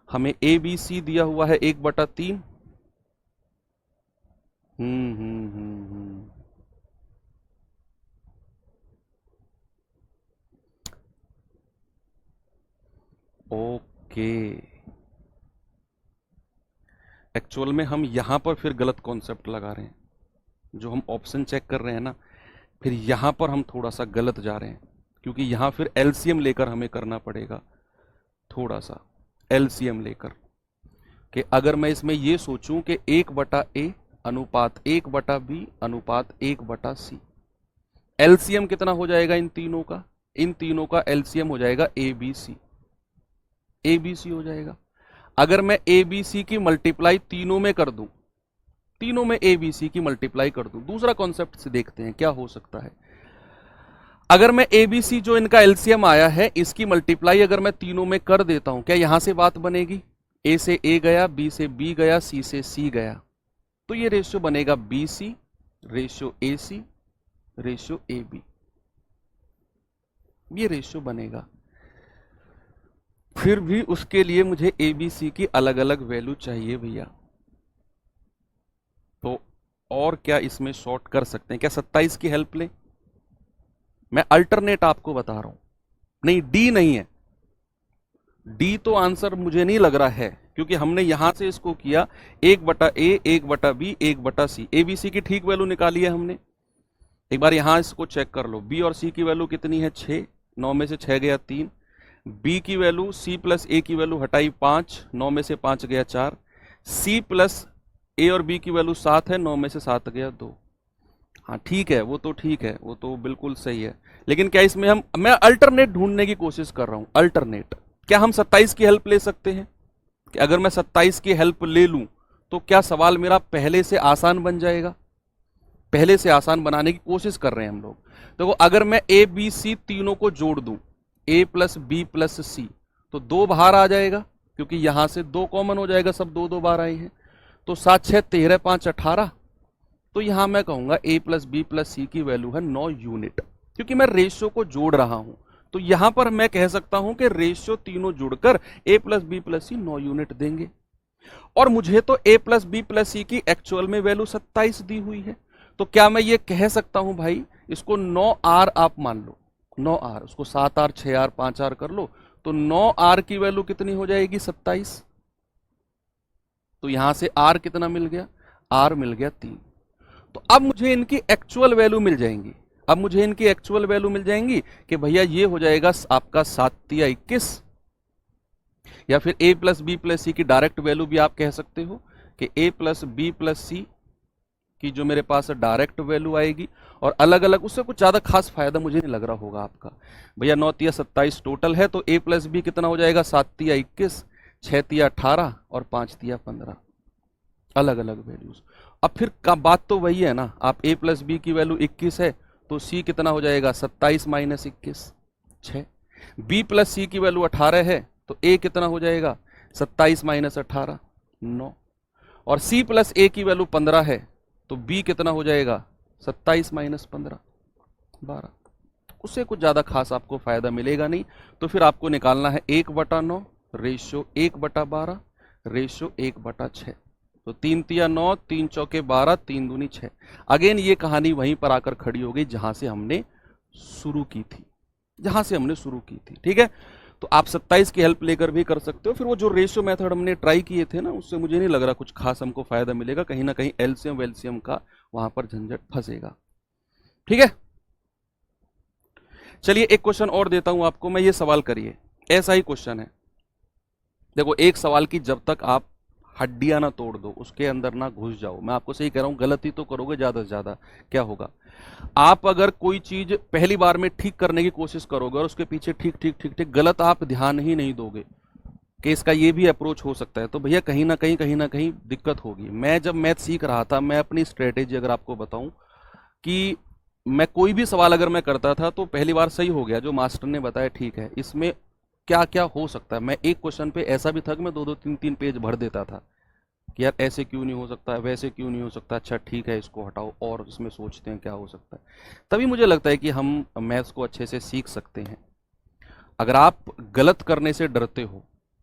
हमें ए बी सी दिया हुआ है 1/3, ओके। एक्चुअल में हम यहां पर फिर गलत कॉन्सेप्ट लगा रहे हैं, जो हम ऑप्शन चेक कर रहे हैं ना, फिर यहां पर हम थोड़ा सा गलत जा रहे हैं, क्योंकि यहां फिर एलसीएम लेकर हमें करना पड़ेगा, थोड़ा सा एलसीएम लेकर, कि अगर मैं इसमें ये सोचूं कि 1/a अनुपात 1/b अनुपात 1/c, एलसीएम कितना हो जाएगा इन तीनों का, इन तीनों का एलसीएम हो जाएगा ABC, ABC हो जाएगा। अगर मैं ABC की मल्टीप्लाई तीनों में कर दूं, तीनों में ABC की मल्टीप्लाई कर दूं, दूसरा कॉन्सेप्ट से देखते हैं क्या हो सकता है। अगर मैं ABC जो इनका एलसीएम आया है, इसकी मल्टीप्लाई अगर मैं तीनों में कर देता हूं, क्या यहां से बात बनेगी, A से A गया, B से B गया, C से C गया, तो ये रेशियो बनेगा BC ratio AC ratio AB, ये रेशियो बनेगा। फिर भी उसके लिए मुझे ABC की अलग अलग वैल्यू चाहिए भैया, तो और क्या इसमें शॉर्ट कर सकते हैं, क्या 27 की हेल्प लें, मैं अल्टरनेट आपको बता रहा हूं, नहीं डी नहीं है, डी तो आंसर मुझे नहीं लग रहा है, क्योंकि हमने यहां से इसको किया 1/a 1/b 1/c, ABC की ठीक वैल्यू निकाली है हमने। एक बार यहां इसको चेक कर लो, b और c की वैल्यू कितनी है, 6, 9 में से 6 गया 3, b की वैल्यू c प्लस a की वैल्यू हटाई 5, 9 में से 5 गया 4, c प्लस a और b की वैल्यू 7 है, 9 में से 7 गया 2। हाँ ठीक है, वो तो ठीक है, वो तो बिल्कुल सही है, लेकिन क्या इसमें मैं अल्टरनेट ढूंढने की कोशिश कर रहा हूं, अल्टरनेट। क्या हम 27 की हेल्प ले सकते हैं, कि अगर मैं 27 की हेल्प ले लूं तो क्या सवाल मेरा पहले से आसान बन जाएगा, पहले से आसान बनाने की कोशिश कर रहे हैं हम लोग। तो अगर मैं ए बी सी तीनों को जोड़ दूं, a प्लस बी प्लस सी, तो 2 बाहर आ जाएगा, क्योंकि यहां से 2 कॉमन हो जाएगा, सब 2 2 बार आए हैं, तो 7 6 13 5 18, तो यहां मैं कहूंगा a प्लस बी प्लस सी की वैल्यू है 9 यूनिट, क्योंकि मैं रेशियो को जोड़ रहा हूं। तो यहां पर मैं कह सकता हूं कि रेशियो तीनों जुड़कर a plus B plus c 9 unit देंगे, और मुझे तो a प्लस बी प्लस सी की एक्चुअल में वैल्यू 27 दी हुई है। तो क्या मैं ये कह सकता हूं भाई, इसको 9R आप मान लो, 9R, उसको 7R 6R 5R कर लो, तो 9R की वैल्यू कितनी हो जाएगी, 27, तो यहां से आर कितना मिल गया, आर मिल गया 3। तो अब मुझे इनकी एक्चुअल वैल्यू मिल जाएंगी, अब मुझे इनकी एक्चुअल वैल्यू मिल जाएंगी कि भैया ये हो जाएगा आपका 7 या 21, या फिर a प्लस बी प्लस सी की डायरेक्ट वैल्यू भी आप कह सकते हो कि a प्लस बी प्लस सी की जो मेरे पास डायरेक्ट वैल्यू आएगी, और अलग अलग उससे कुछ ज्यादा खास फायदा मुझे नहीं लग रहा होगा आपका। भैया 9 या 27 टोटल है, तो a प्लस बी कितना हो जाएगा, 7 या 21, 6 या 18 और 5 या 15, अलग अलग वैल्यूज। अब फिर का बात तो वही है ना, आप a प्लस बी की वैल्यू 21 है तो c कितना हो जाएगा, 27 माइनस 21 6। b प्लस सी की वैल्यू 18 है तो a कितना हो जाएगा, 27 माइनस 18 9। और c प्लस a की वैल्यू 15 है तो b कितना हो जाएगा, 27 माइनस 15 12। उससे कुछ ज्यादा खास आपको फायदा मिलेगा नहीं। तो फिर आपको निकालना है 1/9 रेशियो 1/12 रेशियो 1/6। तो 3 तिया 9, 3 चौके 12, 3 दूनी 6। अगेन ये कहानी वहीं पर आकर खड़ी हो गई जहां से हमने शुरू की थी, जहां से हमने शुरू की थी। ठीक है, तो आप 27 की हेल्प लेकर भी कर सकते हो। फिर वो जो रेशियो मेथड हमने ट्राई किए थे ना, उससे मुझे नहीं लग रहा कुछ खास हमको फायदा मिलेगा, कहीं ना कहीं एलसीएम वेलसीएम का वहां पर झंझट फंसेगा। ठीक है, चलिए एक क्वेश्चन और देता हूं आपको मैं, ये सवाल करिए, ऐसा ही क्वेश्चन है। देखो एक सवाल की जब तक आप हड्डियां ना तोड़ दो, उसके अंदर ना घुस जाओ, मैं आपको सही कह रहा हूं, गलती तो करोगे ज्यादा से ज्यादा, क्या होगा, आप अगर कोई चीज पहली बार में ठीक करने की कोशिश करोगे और उसके पीछे ठीक ठीक ठीक ठीक गलत आप ध्यान ही नहीं दोगे कि इसका ये भी अप्रोच हो सकता है, तो भैया कहीं ना कहीं दिक्कत होगी। मैं जब मैथ सीख रहा था, मैं अपनी स्ट्रेटेजी अगर आपको बताऊं कि मैं कोई भी सवाल अगर मैं करता था तो पहली बार सही हो गया, जो मास्टर ने बताया ठीक है, इसमें क्या क्या हो सकता है, मैं एक क्वेश्चन पे ऐसा भी था कि मैं 2-2 3-3 पेज भर देता था कि यार ऐसे क्यों नहीं हो सकता, वैसे क्यों नहीं हो सकता, अच्छा ठीक है इसको हटाओ और इसमें सोचते हैं क्या हो सकता है। तभी मुझे लगता है कि हम मैथ्स को अच्छे से सीख सकते हैं। अगर आप गलत करने से डरते हो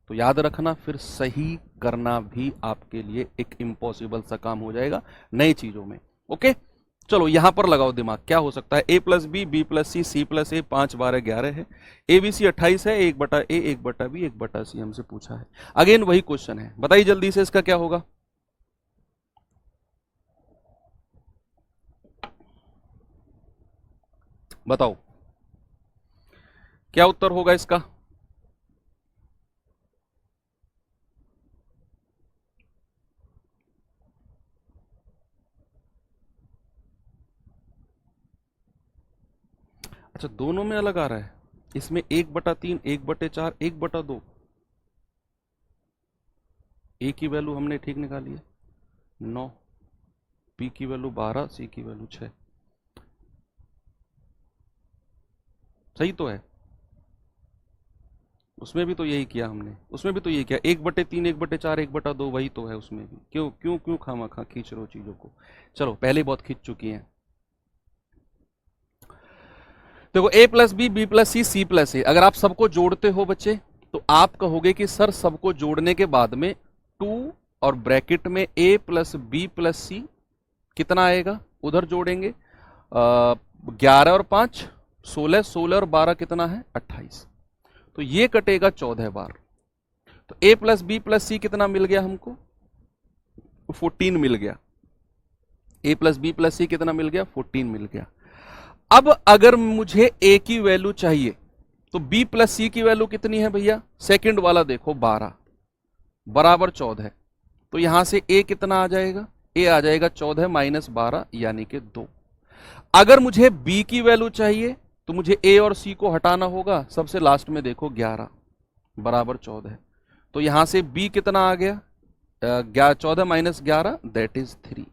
तो याद रखना, फिर सही करना भी आपके लिए एक इम्पॉसिबल सा काम हो जाएगा नई चीजों में। ओके, चलो यहां पर लगाओ दिमाग, क्या हो सकता है, a plus B, B plus C, C plus a, 5 12 11 है, ए बी सी 28 है, 1/a 1/b 1/c हमसे पूछा है। अगेन वही क्वेश्चन है, बताइए जल्दी से इसका क्या होगा। बताओ क्या उत्तर होगा इसका। अच्छा दोनों में अलग आ रहा है, इसमें 1/3, 1/4, 1/2, ए की वैल्यू हमने ठीक निकाली है 9, बी की वैल्यू 12, सी की वैल्यू 6, सही तो है। उसमें भी तो यही किया हमने, उसमें भी तो यही किया, 1/3, 1/4, 1/2, वही तो है उसमें भी। क्यों क्यों क्यों खामखा खींच रहे हो चीजों को, चलो पहले बहुत खींच चुकी हैं। देखो a plus B, B plus C, C plus A, अगर आप सबको जोड़ते हो बच्चे तो आप कहोगे कि सर सबको जोड़ने के बाद में 2 और ब्रैकेट में a प्लस बी प्लस सी कितना आएगा, उधर जोड़ेंगे 11 और 5 16, 16 और 12 कितना है 28, तो ये कटेगा 14 बार। तो a प्लस बी प्लस सी कितना मिल गया हमको, 14 मिल गया। a प्लस बी प्लस सी कितना मिल गया, 14 मिल गया। अब अगर मुझे a की वैल्यू चाहिए तो b प्लस सी की वैल्यू कितनी है भैया, सेकंड वाला देखो 12 बराबर 14, तो यहां से a कितना आ जाएगा, a आ जाएगा 14 माइनस 12 यानी कि 2। अगर मुझे b की वैल्यू चाहिए तो मुझे a और c को हटाना होगा, सबसे लास्ट में देखो 11 बराबर 14, तो यहां से b कितना आ गया 14 माइनस 11 दैट इज 3।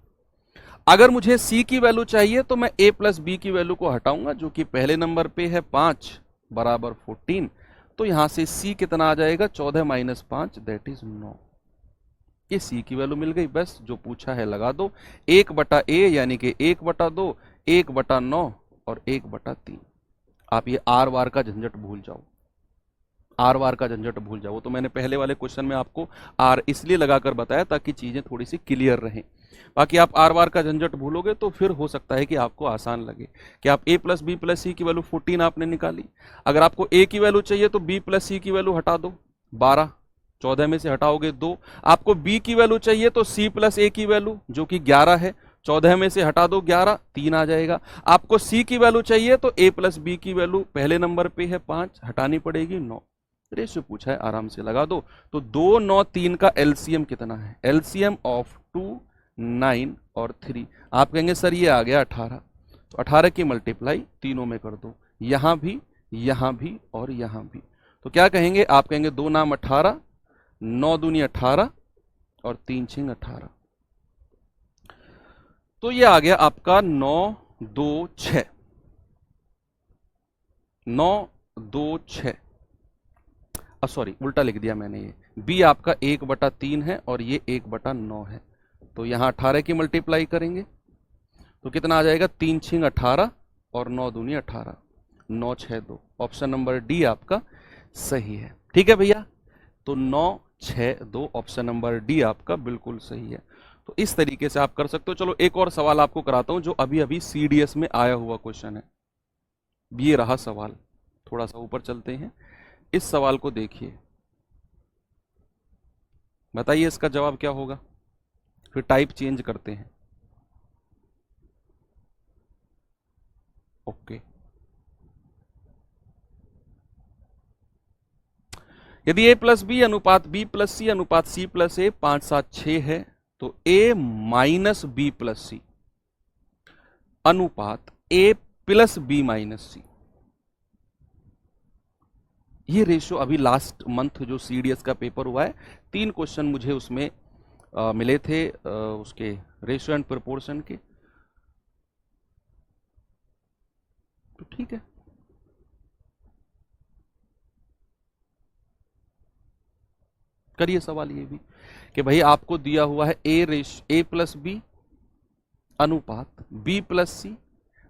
अगर मुझे c की वैल्यू चाहिए तो मैं a प्लस बी की वैल्यू को हटाऊंगा जो कि पहले नंबर पे है 5 बराबर 14, तो यहां से c कितना आ जाएगा 14 माइनस 5 दैट इज 9। ये c की वैल्यू मिल गई, बस जो पूछा है लगा दो, 1/a यानी कि 1/2, 1/9 और 1/3। आप ये आर वार का झंझट भूल जाओ, आर वार का झंझट भूल जाओ। तो मैंने पहले वाले क्वेश्चन में आपको आर इसलिए लगाकर बताया ताकि चीजें थोड़ी सी क्लियर रहें। बाकी आप आर वार का झंझट भूलोगे तो फिर हो सकता है कि आपको आसान लगे कि आप a प्लस बी प्लस सी की वैल्यू 14 आपने निकाली, अगर आपको a की वैल्यू चाहिए तो b प्लस सी की वैल्यू हटा दो 12, 14 में से हटाओगे 2। आपको b की वैल्यू चाहिए तो c प्लस a की वैल्यू जो कि 11 है, 14 में से हटा दो 11, 3 आ जाएगा। आपको c की वैल्यू चाहिए तो a प्लस b की वैल्यू पहले नंबर पे है 5, हटानी पड़ेगी 9। रेशियो पूछा है, आराम से लगा दो। तो 2, 9, 3 का एलसीएम कितना है? एलसीएम ऑफ 2, 9 और 3। आप कहेंगे सर ये आ गया 18, तो 18 की मल्टीप्लाई तीनों में कर दो, यहां भी, यहां भी और यहां भी। तो क्या कहेंगे? आप कहेंगे 2 नाम 18, 9 दूनी 18 और 3 छिंग 18। तो ये आ गया आपका 9, 2, 6, 9, 2, 6। सॉरी उल्टा लिख दिया मैंने, ये b आपका 1/3 है और ये 1/9 है। तो यहां 18 की मल्टीप्लाई करेंगे तो कितना आ जाएगा? 3 छिंग 18 और 9 दूनी 18, 9, 6, 2। ऑप्शन नंबर डी आपका सही है। ठीक है भैया, तो 9, 6, 2 ऑप्शन नंबर डी आपका बिल्कुल सही है। तो इस तरीके से आप कर सकते हो। चलो एक और सवाल आपको कराता हूं जो अभी अभी सीडीएस में आया हुआ क्वेश्चन है। ये रहा सवाल, थोड़ा सा ऊपर चलते हैं, इस सवाल को देखिए, बताइए इसका जवाब क्या होगा, फिर टाइप चेंज करते हैं। ओके, यदि a प्लस बी अनुपात b प्लस सी अनुपात c प्लस ए 5, 7, 6 है तो a माइनस बी प्लस सी अनुपात a plus B minus C. ये रेशियो अभी लास्ट मंथ जो सीडीएस का पेपर हुआ है, 3 क्वेश्चन मुझे उसमें मिले थे उसके रेशियो एंड प्रोपोर्शन के। तो ठीक है, करिए सवाल ये भी कि भाई आपको दिया हुआ है a प्लस बी अनुपात b प्लस सी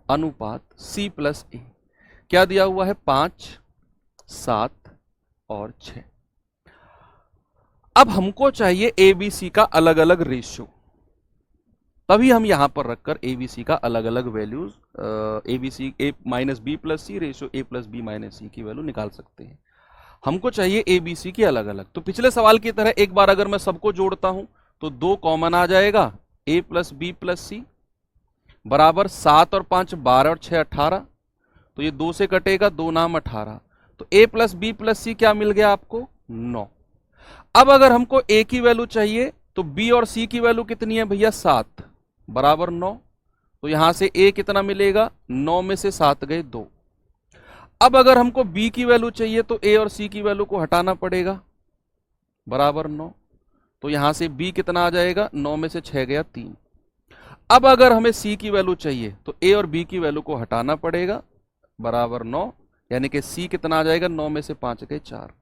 अनुपात c प्लस ए। क्या दिया हुआ है? 5, 7 और 6। अब हमको चाहिए एबीसी का अलग अलग रेशियो, तभी हम यहां पर रखकर एबीसी का अलग अलग values ABC A minus B plus C ratio A plus B minus सी की वैल्यू निकाल सकते हैं। हमको चाहिए एबीसी की अलग अलग। तो पिछले सवाल की तरह एक बार अगर मैं सबको जोड़ता हूं तो 2 कॉमन आ जाएगा, ए प्लस बी प्लस सी बराबर 7 और 5 12 और 6 18। तो ये 2 से कटेगा, 2 नाम 18। तो a प्लस बी प्लस सी क्या मिल गया आपको? 9। अब अगर हमको a की वैल्यू चाहिए तो b और c की वैल्यू कितनी है भैया? 7 बराबर 9। तो यहां से a कितना मिलेगा? 9 में से 7 गए 2। अब अगर हमको b की वैल्यू चाहिए तो a और c की वैल्यू को हटाना पड़ेगा, बराबर 9। तो यहां से b कितना आ जाएगा? 9 में से 6 गया 3। अब अगर हमें c की वैल्यू चाहिए तो a और b की वैल्यू को हटाना पड़ेगा, बराबर 9। यानी कि c कितना आ जाएगा? 9 में से 5 गए 4।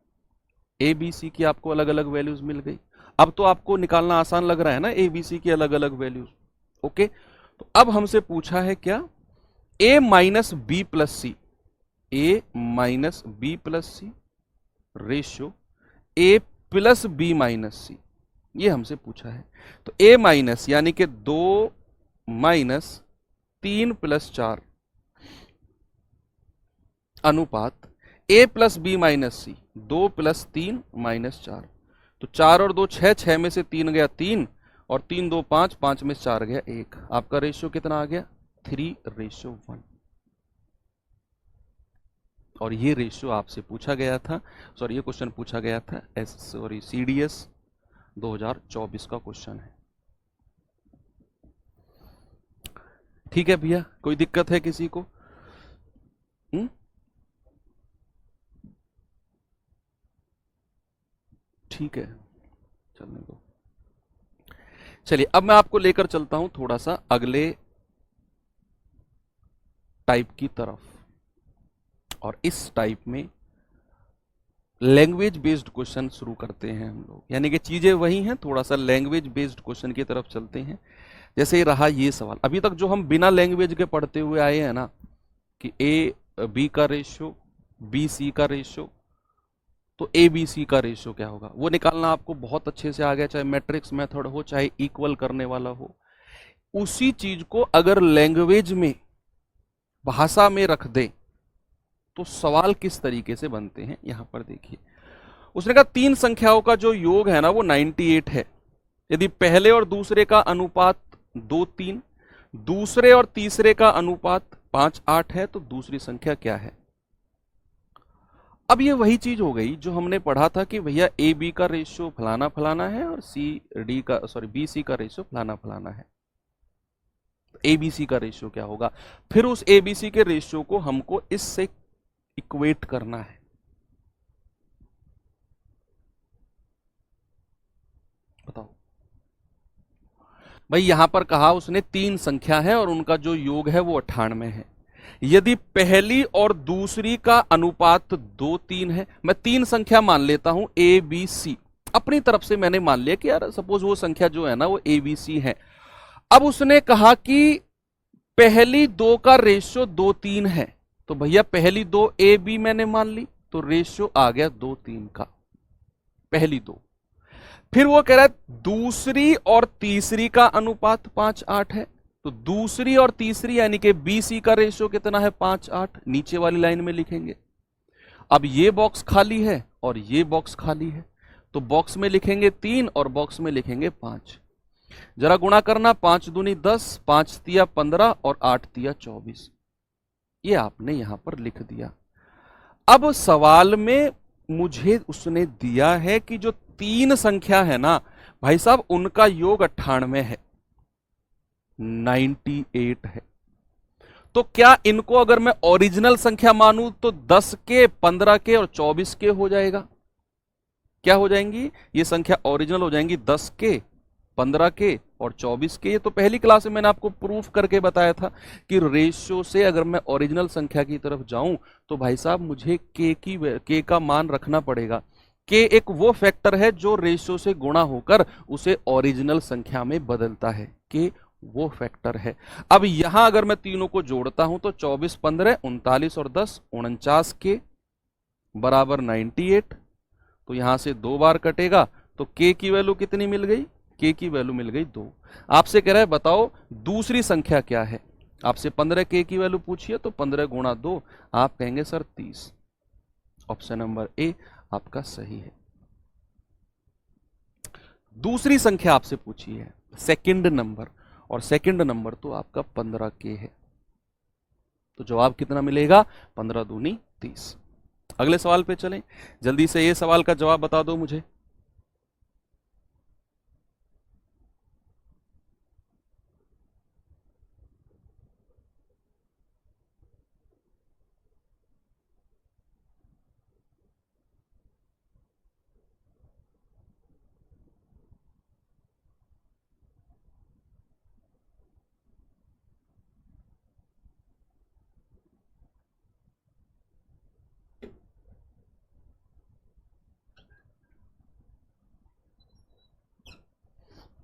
ए बी सी की आपको अलग अलग वैल्यूज मिल गई। अब तो आपको निकालना आसान लग रहा है ना ए बी सी की अलग अलग वैल्यूज। ओके, तो अब हमसे पूछा है क्या? a minus B plus C, A minus B plus C ratio A plus B minus C, ये हमसे पूछा है। तो a माइनस यानी कि 2 माइनस 3 प्लस 4 अनुपात a plus B minus c, 2 plus 3 minus 4। तो 4 और 2 6, 6 में से 3 गया 3 और 3 2 5, 5 में 4 गया 1। आपका रेशियो कितना आ गया? 3:1। और ये रेशियो आपसे पूछा गया था, सॉरी ये क्वेश्चन पूछा गया था सीडीएस 2024 का क्वेश्चन है। ठीक है भैया, कोई दिक्कत है किसी को? ठीक है, चलने दो। चलिए अब मैं आपको लेकर चलता हूं थोड़ा सा अगले टाइप की तरफ, और इस टाइप में लैंग्वेज बेस्ड क्वेश्चन शुरू करते हैं हम लोग। यानी कि चीजें वही हैं, थोड़ा सा लैंग्वेज बेस्ड क्वेश्चन की तरफ चलते हैं। जैसे रहा ये सवाल, अभी तक जो हम बिना लैंग्वेज के पढ़ते हुए आए हैं ना, कि ए बी का रेशियो, बी सी का रेशियो, तो ए बी सी का रेशियो क्या होगा वो निकालना आपको बहुत अच्छे से आ गया, चाहे मैट्रिक्स मेथड हो चाहे इक्वल करने वाला हो। उसी चीज को अगर लैंग्वेज में, भाषा में रख दें तो सवाल किस तरीके से बनते हैं यहां पर देखिए। उसने कहा तीन संख्याओं का जो योग है ना वो 98 है। यदि पहले और दूसरे का अनुपात 2-3, दूसरे और तीसरे का अनुपात 5-8 है, तो दूसरी संख्या क्या है? अब ये वही चीज हो गई जो हमने पढ़ा था कि भैया ए बी का रेशियो फलाना फलाना है और बी सी का रेशियो फलाना फलाना है। ए बी सी का रेशियो क्या होगा? फिर उस ए बी सी के रेशियो को हमको इससे इक्वेट करना है। बताओ भाई, यहां पर कहा उसने तीन संख्या है और उनका जो योग है वो 98 है। यदि पहली और दूसरी का अनुपात 2-3 है, मैं तीन संख्या मान लेता हूं ए बी सी, अपनी तरफ से मैंने मान लिया कि यार सपोज वो संख्या जो है ना वो ए बी सी है। अब उसने कहा कि पहली दो का रेशियो 2-3 है, तो भैया पहली दो ए बी मैंने मान ली, तो रेशियो आ गया 2-3 का, पहली दो। फिर वो कह रहा है दूसरी और तीसरी का अनुपात 5-8 है, तो दूसरी और तीसरी यानी कि बी सी का रेशियो कितना है? 5-8, नीचे वाली लाइन में लिखेंगे। अब ये बॉक्स खाली है और ये बॉक्स खाली है, तो बॉक्स में लिखेंगे 3 और बॉक्स में लिखेंगे 5। जरा गुणा करना, 5 दूनी 10, 5 तिया 15 और 8 तिया 24। ये आपने यहां पर लिख दिया। अब सवाल में मुझे उसने दिया है कि जो तीन संख्या है ना भाई साहब, उनका योग 98 है, 98 है। तो क्या इनको अगर मैं ओरिजिनल संख्या मानूं तो 10 के, 15 के और 24 के हो जाएगा? क्या हो जाएंगी ये संख्या? ओरिजिनल हो जाएंगी 10 के, 15 के और 24 के। ये तो पहली क्लास में मैंने आपको प्रूफ करके बताया था कि रेशियो से अगर मैं ओरिजिनल संख्या की तरफ जाऊं तो भाई साहब मुझे के का मान रखना पड़ेगा। के एक वो फैक्टर है जो रेशियो से गुणा होकर उसे ओरिजिनल संख्या में बदलता है, के वो फैक्टर है। अब यहां अगर मैं तीनों को जोड़ता हूं तो 24, 15, 39 और 10, 49 के बराबर 98। तो यहां से 2 बार कटेगा तो के की वैल्यू कितनी मिल गई? के की वैल्यू मिल गई 2। आपसे कह रहा है बताओ दूसरी संख्या क्या है? आपसे 15 के की वैल्यू पूछिए तो 15 गुणा 2, आप कहेंगे सर 30। ऑप्शन नंबर ए आपका सही है। दूसरी संख्या आपसे पूछी है सेकंड नंबर, और सेकंड नंबर तो आपका 15 के है, तो जवाब कितना मिलेगा? 15 दूनी 30। अगले सवाल पे चलें, जल्दी से ये सवाल का जवाब बता दो मुझे।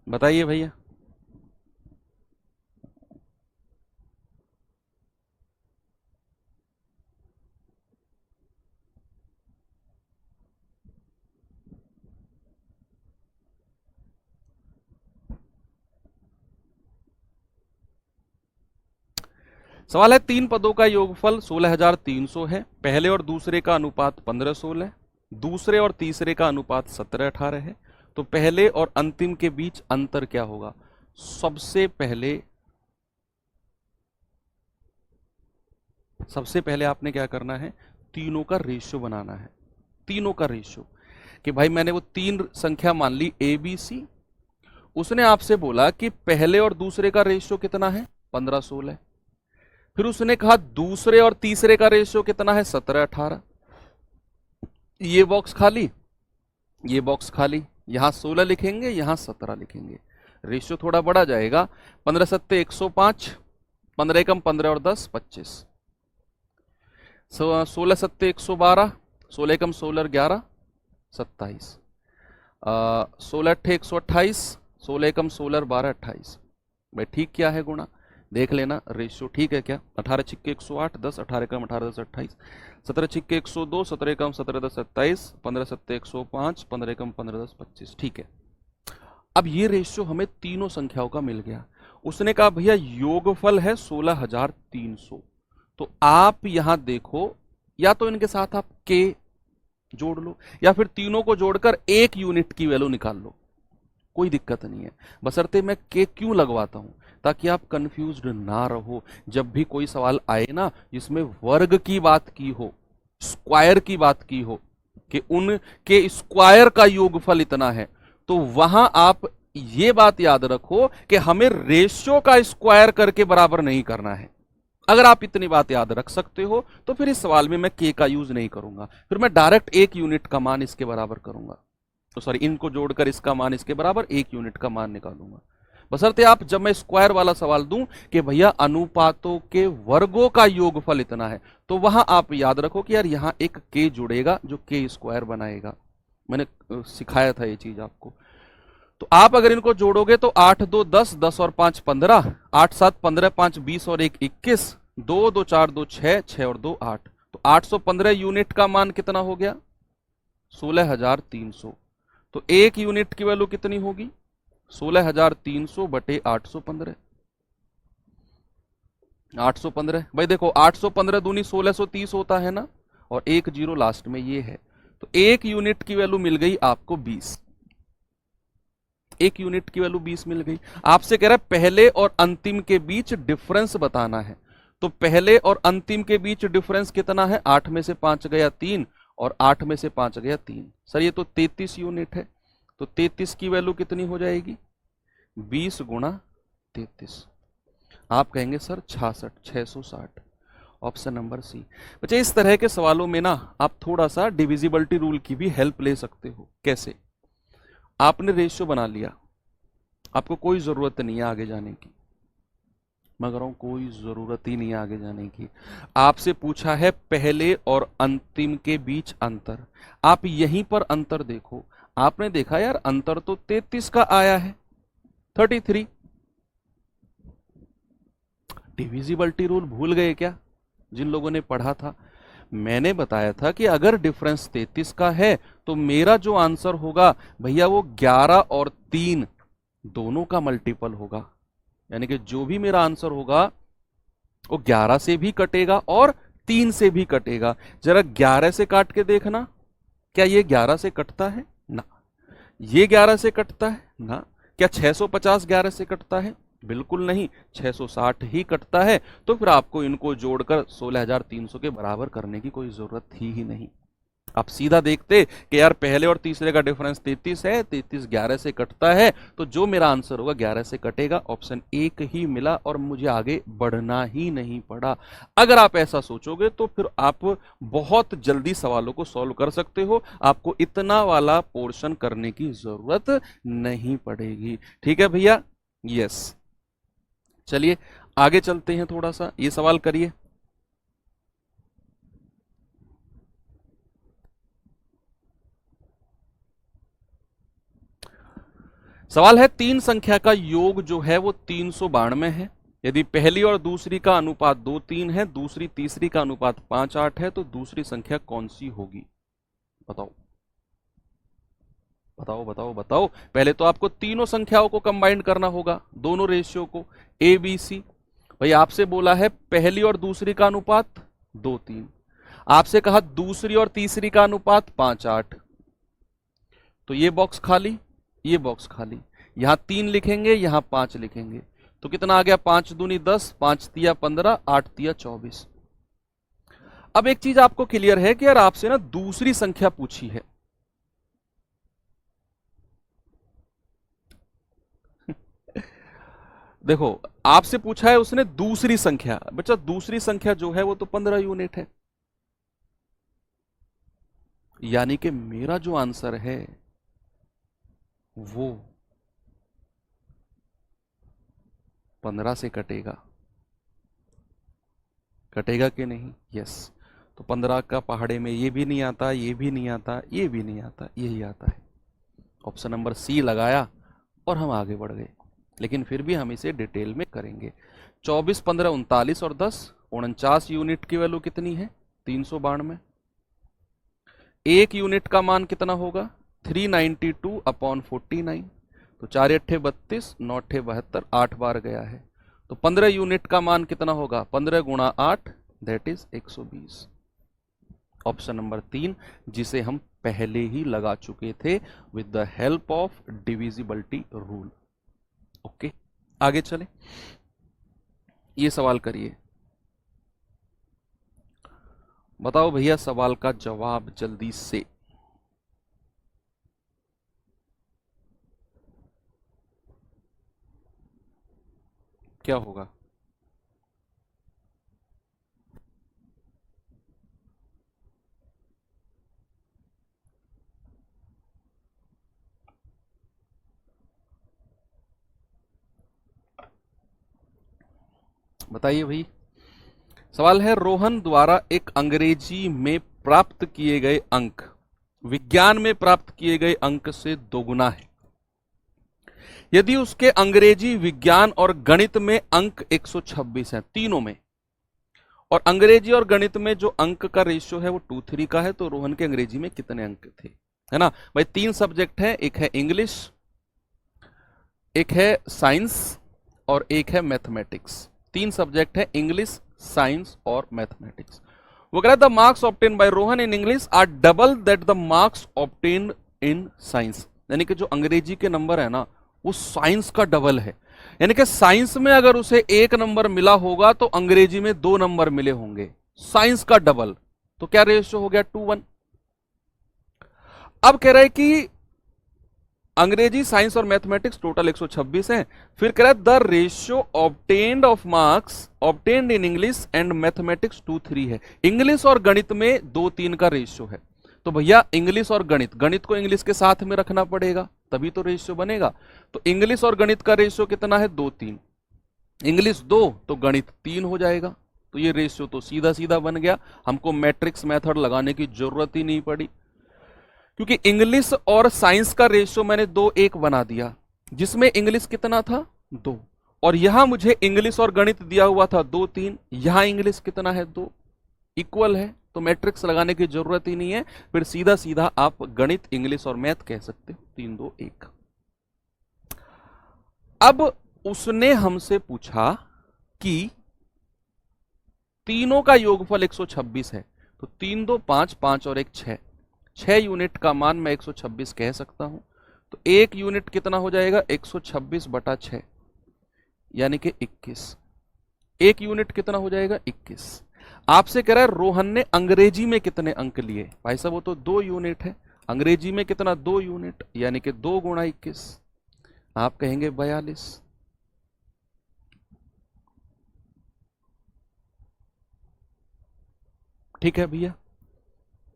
बताइए भैया। सवाल है तीन पदों का योगफल 16,300 है, पहले और दूसरे का अनुपात 15-16, दूसरे और तीसरे का अनुपात 17-18 है, तो पहले और अंतिम के बीच अंतर क्या होगा? सबसे पहले आपने क्या करना है? तीनों का रेशियो बनाना है। तीनों का रेशियो कि भाई मैंने वो तीन संख्या मान ली ए बी सी, उसने आपसे बोला कि पहले और दूसरे का रेशियो कितना है? 15-16। फिर उसने कहा दूसरे और तीसरे का रेशियो कितना है? 17-18। ये बॉक्स खाली, ये बॉक्स खाली, यहां 16 लिखेंगे, यहां 17 लिखेंगे, रेशियो थोड़ा बढ़ा जाएगा। 15 सत्ते 105, 15 एकम 15 और 10 25, 16 सत्ते 112, 16 एकम 16 11 27, 16 अट्ठे 128, 16 एकम 16 12 28। भाई ठीक क्या है गुणा? देख लेना रेशियो ठीक है क्या? 18 छिक्के 108, 10 18 कम 18 10 28, 17 छिक्के 102, 17 कम 17 10 27, 15 सत्ते 105, 15 कम 15 10 25। ठीक है, अब ये रेशियो हमें तीनों संख्याओं का मिल गया। उसने कहा भैया योगफल है 16,300, तो आप यहां देखो, या तो इनके साथ आप के जोड़ लो, या फिर तीनों को जोड़कर 1 यूनिट की वैल्यू निकाल लो, कोई दिक्कत नहीं है। बशर्ते मैं के क्यों लगवाता हूं, ताकि आप कंफ्यूज्ड ना रहो। जब भी कोई सवाल आए ना जिसमें वर्ग की बात की हो, स्क्वायर की बात की हो, कि उनके स्क्वायर का योगफल इतना है, तो वहां आप ये बात याद रखो कि हमें रेशियो का स्क्वायर करके बराबर नहीं करना है। अगर आप इतनी बात याद रख सकते हो तो फिर इस सवाल में मैं के का यूज नहीं करूंगा, फिर मैं डायरेक्ट 1 यूनिट का मान इसके बराबर करूंगा। तो सॉरी, इनको जोड़कर इसका मान इसके बराबर 1 यूनिट का मान निकालूंगा। बशर्ते आप, जब मैं स्क्वायर वाला सवाल दूं कि भैया अनुपातों के वर्गों का योगफल इतना है, तो वहां आप याद रखो कि यार यहां एक के जुड़ेगा जो के स्क्वायर बनाएगा। मैंने सिखाया था ये चीज आपको। तो आप अगर इनको जोड़ोगे तो 8 2 10, 10 और 5 15, 8 7 15, 5 20 और 1 21, 2 2 4 2 6, 6 और 2 8। तो 815 यूनिट का मान कितना हो गया? 16,300। तो 1 यूनिट की वैल्यू कितनी होगी? 16,300 बटे 815। 815 भाई देखो, 815 दूनी 1630 होता है ना, और 1 जीरो लास्ट में ये है। तो 1 यूनिट की वैल्यू मिल गई आपको 20। 1 यूनिट की वैल्यू 20 मिल गई। आपसे कह रहा है पहले और अंतिम के बीच डिफरेंस बताना है। तो पहले और अंतिम के बीच डिफरेंस कितना है? 8 में से 5 गया 3 और 8 में से 5 गया 3। सर ये तो 33 यूनिट है। तो 33 की वैल्यू कितनी हो जाएगी? 20 गुणा 33। आप कहेंगे सर 66, 660। Option number C. बच्चे इस तरह के सवालों में ना आप थोड़ा सा डिविजिबिलिटी रूल की भी हेल्प ले सकते हो। कैसे? आपने रेशियो बना लिया, आपको कोई जरूरत नहीं है आगे जाने की। मैं कह रहा हूं कोई जरूरत ही नहीं है आगे जाने की। आपसे पूछा है पहले और अंतिम के बीच अंतर, आप यहीं पर अंतर देखो। आपने देखा यार अंतर तो 33 का आया है, 33। डिविजिबिलिटी रूल भूल गए क्या जिन लोगों ने पढ़ा था? मैंने बताया था कि अगर डिफरेंस 33 का है तो मेरा जो आंसर होगा भैया वो 11 और 3 दोनों का मल्टीपल होगा। यानी कि जो भी मेरा आंसर होगा वो 11 से भी कटेगा और 3 से भी कटेगा। जरा 11 से काट के देखना, क्या ये 11 से कटता है? ना। ये 11 से कटता है? ना। क्या 650 11 से कटता है? बिल्कुल नहीं, 660 ही कटता है। तो फिर आपको इनको जोड़कर 16,300 के बराबर करने की कोई जरूरत थी ही नहीं। आप सीधा देखते कि यार पहले और तीसरे का डिफरेंस 33 है, 33 11 से कटता है, तो जो मेरा आंसर होगा 11 से कटेगा। ऑप्शन 1 ही मिला और मुझे आगे बढ़ना ही नहीं पड़ा। अगर आप ऐसा सोचोगे तो फिर आप बहुत जल्दी सवालों को सॉल्व कर सकते हो, आपको इतना वाला पोर्शन करने की जरूरत नहीं पड़ेगी। ठीक है भैया? यस। चलिए आगे चलते हैं, थोड़ा सा ये सवाल करिए। सवाल है 3 संख्या का योग जो है वो 392 है। यदि पहली और दूसरी का अनुपात 2:3 है, दूसरी तीसरी का अनुपात 5:8 है, तो दूसरी संख्या कौन सी होगी? बताओ बताओ बताओ बताओ। पहले तो आपको तीनों संख्याओं को कंबाइन करना होगा, दोनों रेशियो को, ए बी सी। भाई आपसे बोला है पहली और दूसरी का अनुपात 2:3, आपसे कहा दूसरी और तीसरी का अनुपात 5:8। तो ये बॉक्स खाली, ये बॉक्स खाली। यहां 3 लिखेंगे, यहां 5 लिखेंगे, तो कितना आ गया? 5 दूनी 10, 5 तिया 15, 8 तिया 24। अब एक चीज आपको क्लियर है कि यार आपसे ना दूसरी संख्या पूछी है। देखो आपसे पूछा है उसने दूसरी संख्या। बच्चा दूसरी संख्या जो है वो तो 15 यूनिट है, यानी कि मेरा जो आंसर है वो 15 से कटेगा। कटेगा कि नहीं? यस। तो 15 का पहाड़े में ये भी नहीं आता, ये भी नहीं आता, ये भी नहीं आता, यही आता है। ऑप्शन नंबर सी लगाया और हम आगे बढ़ गए, लेकिन फिर भी हम इसे डिटेल में करेंगे। 24 15 39 और 10 49 यूनिट की वैल्यू कितनी है? 392। 1 यूनिट का मान कितना होगा? 392/49। तो 4 8 32, 9 8 72, 8 बार गया है। तो 15 यूनिट का मान कितना होगा? 15 गुणा 8 दैट इज 120। ऑप्शन नंबर 3, जिसे हम पहले ही लगा चुके थे with the help of divisibility rule. Okay, आगे चले, ये सवाल करिए। बताओ भैया सवाल का जवाब जल्दी से। क्या होगा? बताइए भाई। सवाल है, रोहन द्वारा एक अंग्रेजी में प्राप्त किए गए अंक विज्ञान में प्राप्त किए गए अंक से दोगुना है। यदि उसके अंग्रेजी, विज्ञान और गणित में अंक 126 हैं तीनों में, और अंग्रेजी और गणित में जो अंक का रेशियो है वो 2:3 का है, तो रोहन के अंग्रेजी में कितने अंक थे? है ना भाई, 3 सब्जेक्ट हैं, एक है इंग्लिश, एक है साइंस और एक है मैथमेटिक्स। 3 सब्जेक्ट है, इंग्लिश, साइंस और मैथमेटिक्स। वो कह रहा है the marks obtained by Rohan in English are double that the marks obtained in science. यानी कि जो अंग्रेजी के नंबर है ना वो साइंस का डबल है। यानी कि साइंस में अगर उसे 1 नंबर मिला होगा तो अंग्रेजी में 2 नंबर मिले होंगे, साइंस का डबल। तो क्या रेशियो हो गया? 2:1। अब कह रहा है कि अंग्रेजी, साइंस और मैथमेटिक्स टोटल 126 हैं। फिर कह रहा है the ratio obtained of marks obtained in English and mathematics 2:3 है। इंग्लिश और गणित में 2:3 का रेशियो है। तो भैया इंग्लिश और गणित, गणित को इंग्लिश के साथ में रखना पड़ेगा तभी तो रेशियो बनेगा। तो इंग्लिश और गणित का रेशियो कितना है? 2:3। इंग्लिश 2 तो गणित 3 हो जाएगा। तो ये रेशियो तो सीधा सीधा बन गया, हमको मैट्रिक्स मेथड लगाने की जरूरत ही नहीं पड़ी, क्योंकि इंग्लिश और साइंस का रेशियो मैंने 2:1 बना दिया, जिसमें इंग्लिश कितना था? 2, और यहां मुझे इंग्लिश और गणित दिया हुआ था 2:3, यहां इंग्लिश कितना है? 2, इक्वल है, तो मैट्रिक्स लगाने की जरूरत ही नहीं है। फिर सीधा सीधा आप गणित, इंग्लिश और मैथ कह सकते हो, 3, 2, 1। अब उसने हमसे पूछा कि तीनों का योगफल 126 है, तो 3, 2, 5, 5 और 1 6, 6 यूनिट का मान मैं 126 कह सकता हूं। तो 1 यूनिट कितना हो जाएगा? 126/6 यानी कि 21। 1 यूनिट कितना हो जाएगा? 21। आपसे कह रहा है रोहन ने अंग्रेजी में कितने अंक लिए? भाई साहब वो तो 2 यूनिट है, अंग्रेजी में कितना? 2 यूनिट, यानी कि 2 गुणा 21, आप कहेंगे 42। ठीक है भैया,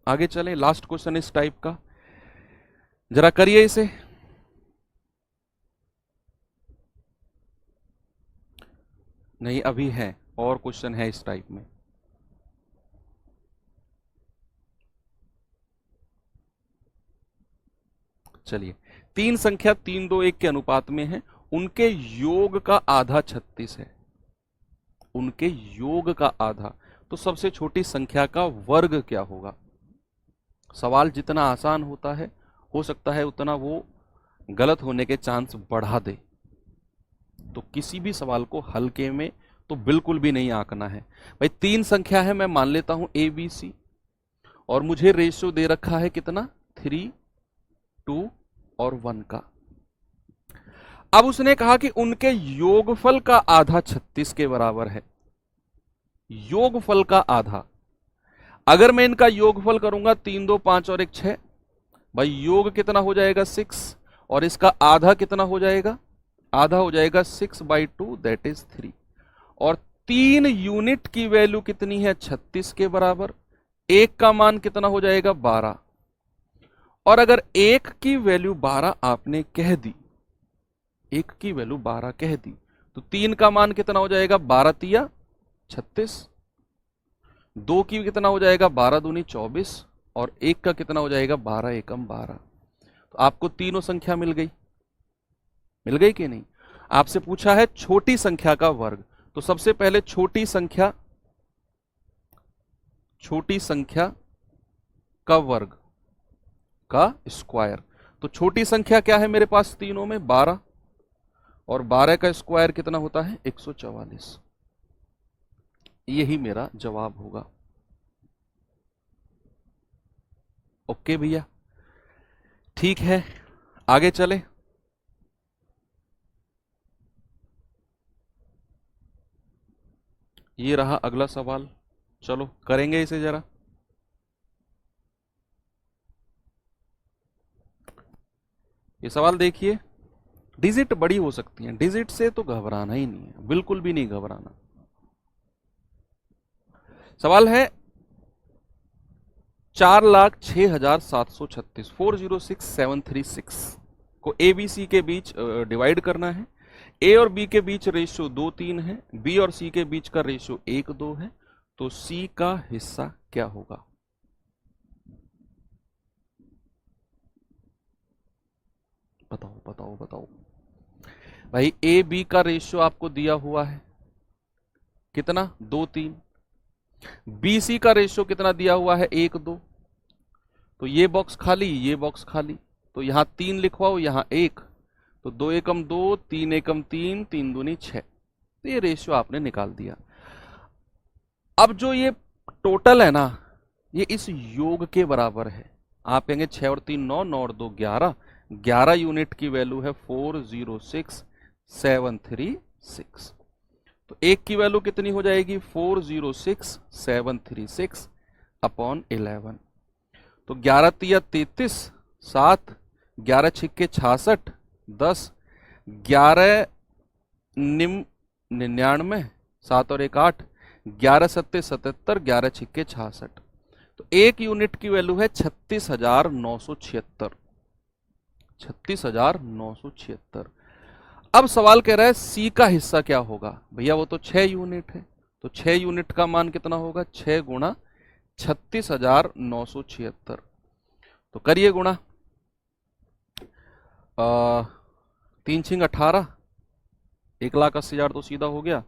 आगे चलें। लास्ट क्वेश्चन इस टाइप का, जरा करिए इसे। नहीं अभी है, और क्वेश्चन है इस टाइप में। चलिए, 3 संख्या 3, 2, 1 के अनुपात में है, उनके योग का आधा 36 है। उनके योग का आधा, तो सबसे छोटी संख्या का वर्ग क्या होगा? सवाल जितना आसान होता है, हो सकता है उतना वो गलत होने के चांस बढ़ा दे। तो किसी भी सवाल को हल्के में तो बिल्कुल भी नहीं आंकना है भाई। 3 संख्या है, मैं मान लेता हूं ए बी सी, और मुझे रेशियो दे रखा है कितना? 3, 2 और 1 का। अब उसने कहा कि उनके योगफल का आधा 36 के बराबर है। योगफल का आधा, अगर मैं इनका योगफल करूंगा 3, 2, 5 और 1 6, भाई योग कितना हो जाएगा? 6, और इसका आधा कितना हो जाएगा? आधा हो जाएगा 6/2 दैट इज 3। और 3 यूनिट की वैल्यू कितनी है? 36 के बराबर। 1 का मान कितना हो जाएगा? 12। और अगर 1 की वैल्यू 12 आपने कह दी, 1 की वैल्यू 12 कह दी, तो 3 का मान कितना हो जाएगा? 12 तिया 36। 2 की कितना हो जाएगा? 12 दूनी 24, और 1 का कितना हो जाएगा? 12 एकम 12। तो आपको तीनों संख्या मिल गई, मिल गई कि नहीं? आपसे पूछा है छोटी संख्या का वर्ग, तो सबसे पहले छोटी संख्या का वर्ग का स्क्वायर। तो छोटी संख्या क्या है मेरे पास तीनों में? 12, और 12 का स्क्वायर कितना होता है? 144। यही मेरा जवाब होगा। ओके भैया, ठीक है, आगे चले। ये रहा अगला सवाल, चलो करेंगे इसे जरा। ये सवाल देखिए, डिजिट बड़ी हो सकती हैं, डिजिट से तो घबराना ही नहीं है, बिल्कुल भी नहीं घबराना। सवाल है 4,06,736 406,736 को ए बी सी के बीच डिवाइड करना है। ए और बी के बीच रेशियो 2-3 है, बी और सी के बीच का रेशियो 1-2 है, तो सी का हिस्सा क्या होगा? बताओ बताओ बताओ भाई। ए बी का रेशियो आपको दिया हुआ है कितना? 2-3। बी सी का रेशियो कितना दिया हुआ है? 1-2। तो ये बॉक्स खाली, ये बॉक्स खाली, तो यहां 3 लिखवाओ, यहां 1, तो 2 एकम 2, 3 एकम 3, 3 दूनी 6। तो ये रेशियो आपने निकाल दिया। अब जो ये टोटल है ना, ये इस योग के बराबर है। आप कहेंगे 6 और 3 9, 9 और 2 11, 11 यूनिट की वैल्यू है 406,736। तो एक की वैल्यू कितनी हो जाएगी? 406,736 अपॉन 11। तो 11 तिया 33, 7, 11 छिक्के 66, 10, 11 99, 7 और 1 8, 11 सत्ते 77, 11 छिक्के 66। तो एक यूनिट की वैल्यू है 36,976। 36,976। अब सवाल कह रहा है सी का हिस्सा क्या होगा? भैया वो तो 6 यूनिट है, तो 6 यूनिट का मान कितना होगा? 6 गुणा 36,976। तो करिए गुणा, 3 छिंग 18, 1,80,000 तो सीधा हो गया,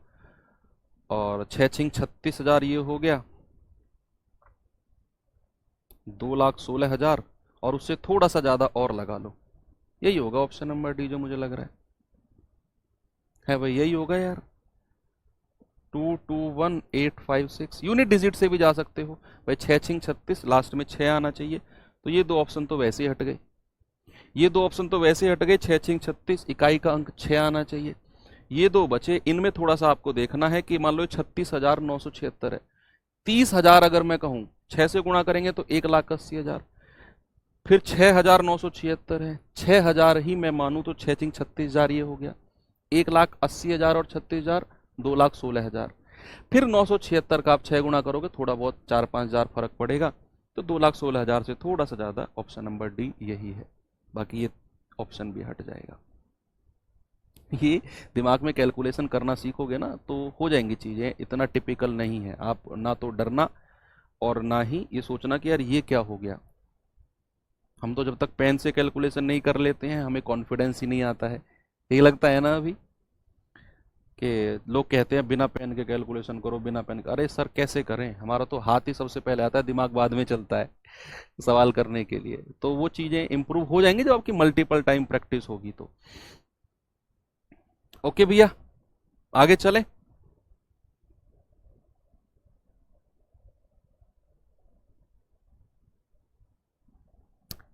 और 6 छिंग 36,000 ये हो गया, 2,16,000, और उससे थोड़ा सा ज्यादा और लगा लो। यही होगा ऑप्शन नंबर डी जो मुझे लग रहा है भाई, यही होगा यार। 221856 यूनिट डिजिट से भी जा सकते हो भाई। 6 छिंग 36, लास्ट में 6 आना चाहिए, तो ये दो ऑप्शन तो वैसे ही हट गए, ये दो ऑप्शन तो वैसे हट गए। 6 छिंग 36, इकाई का अंक 6 आना चाहिए, ये दो बचे। इनमें थोड़ा सा आपको देखना है कि मान लो 36,976 है, 30,000 अगर मैं कहूं 6 से गुणा करेंगे तो 1,80,000, फिर 6,976 है, 6,000 ही मैं मानूं तो 6 छिंग 36,000 ये हो गया, 1,80,000 और 36,000 2,16,000, फिर 976 का आप 6 गुणा करोगे, थोड़ा बहुत 4-5,000 फर्क पड़ेगा, तो 2,16,000 से थोड़ा सा ज्यादा ऑप्शन नंबर डी यही है। बाकी ये ऑप्शन भी हट जाएगा। ये दिमाग में कैलकुलेशन करना सीखोगे ना तो हो जाएंगी चीजें, इतना टिपिकल नहीं है। आप ना तो डरना और ना ही ये सोचना कि यार ये क्या हो गया। हम तो जब तक पेन से कैलकुलेशन नहीं कर लेते हैं हमें कॉन्फिडेंस ही नहीं आता है। ये लगता है ना अभी कि लोग कहते हैं बिना पेन के कैलकुलेशन करो, बिना पेन का। अरे सर कैसे करें, हमारा तो हाथ ही सबसे पहले आता है, दिमाग बाद में चलता है सवाल करने के लिए। तो वो चीजें इंप्रूव हो जाएंगी जब आपकी मल्टीपल टाइम प्रैक्टिस होगी तो। ओके भैया, आगे चले।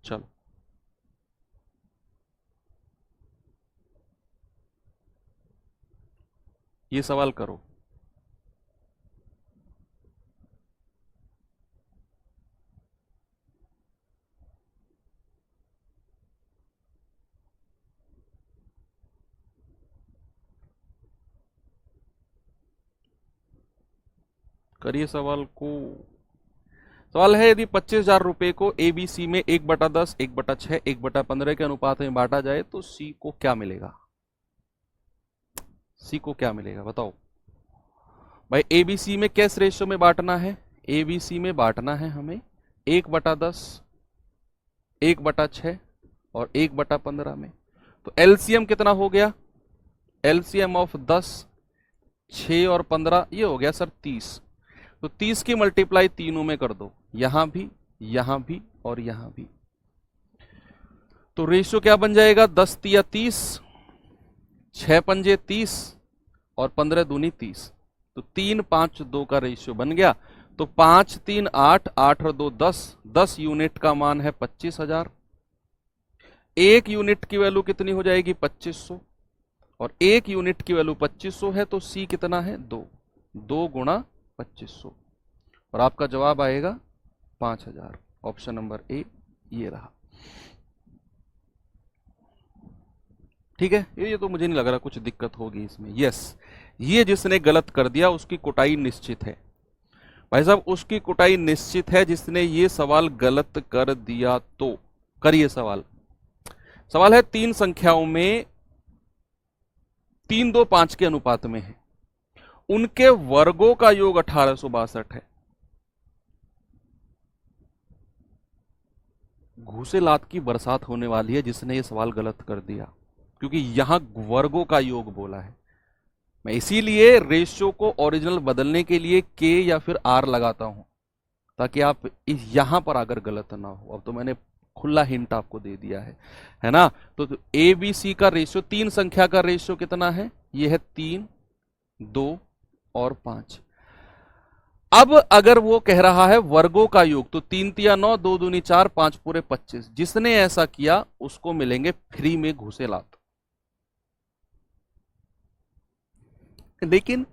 चलो ये सवाल करो। करिए सवाल को। सवाल है यदि 25,000 रुपए को एबीसी में 1/10, 1/6, 1/15 के अनुपात में बांटा जाए तो सी को क्या मिलेगा? सी को क्या मिलेगा बताओ भाई। एबीसी में किस रेशियो में बांटना है? एबीसी में बांटना है हमें 1/10, 1/6 और 1/15 में। तो एलसीएम कितना हो गया? एलसीएम ऑफ 10, 6 और 15 ये हो गया सर 30। तो 30 की मल्टीप्लाई तीनों में कर दो, यहां भी, यहां भी और यहां भी। तो रेशियो क्या बन जाएगा? 10 तिया 30, 6 पंजे 30 और 15 दूनी 30। तो 3, 5, 2 का रेशियो बन गया। तो 5 3 8, 8 और 2 10, 10 यूनिट का मान है 25,000। 1 यूनिट की वैल्यू कितनी हो जाएगी 2500, और 1 यूनिट की वैल्यू 2500 है, तो सी कितना है 2, 2 गुणा 2500, और आपका जवाब आएगा 5000। ऑप्शन नंबर ए ये रहा। ठीक है, ये तो मुझे नहीं लग रहा कुछ दिक्कत होगी इसमें। यस, ये जिसने गलत कर दिया उसकी कुटाई निश्चित है भाई साहब, उसकी कुटाई निश्चित है जिसने ये सवाल गलत कर दिया। तो करिए सवाल। सवाल है 3 संख्याओं में 3 2 5 के अनुपात में है, उनके वर्गों का योग 1862 है। घूसे लात की बरसात होने वाली है जिसने ये सवाल गलत कर दिया, क्योंकि यहां वर्गों का योग बोला है। मैं इसीलिए रेशियो को ओरिजिनल बदलने के लिए के या फिर आर लगाता हूं, ताकि आप यहां पर अगर गलत ना हो। अब तो मैंने खुला हिंट आपको दे दिया है ना। तो ए बी सी का रेशियो, 3 संख्या का रेशियो कितना है, ये है 3 2 और 5। अब अगर वो कह रहा है वर्गों का योग, तो 3 तिया 9, 2 दूनी 4, 5 पूरे 25। जिसने ऐसा किया उसको मिलेंगे फ्री में घूसे लात। लेकिन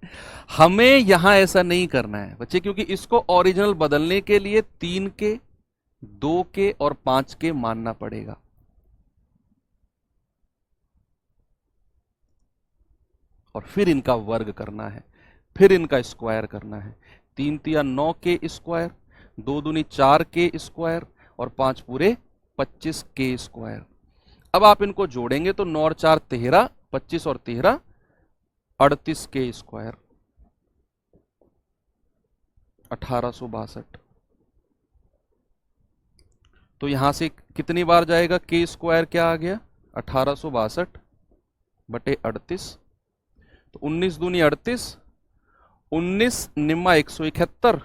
हमें यहां ऐसा नहीं करना है बच्चे, क्योंकि इसको ओरिजिनल बदलने के लिए 3 के 2 के और 5 के मानना पड़ेगा। और फिर इनका वर्ग करना है, फिर इनका स्क्वायर करना है। 3 तिया 9 के स्क्वायर, 2 दूनी 4 के स्क्वायर, और 5 पूरे 25 के स्क्वायर। अब आप इनको जोड़ेंगे तो 9 और 4 13, 25 और 13 38 के स्क्वायर, 1862। तो यहां से कितनी बार जाएगा के स्क्वायर, क्या आ गया 1862 बटे 38। तो 19 दूनी 38, 19 निम्मा 171,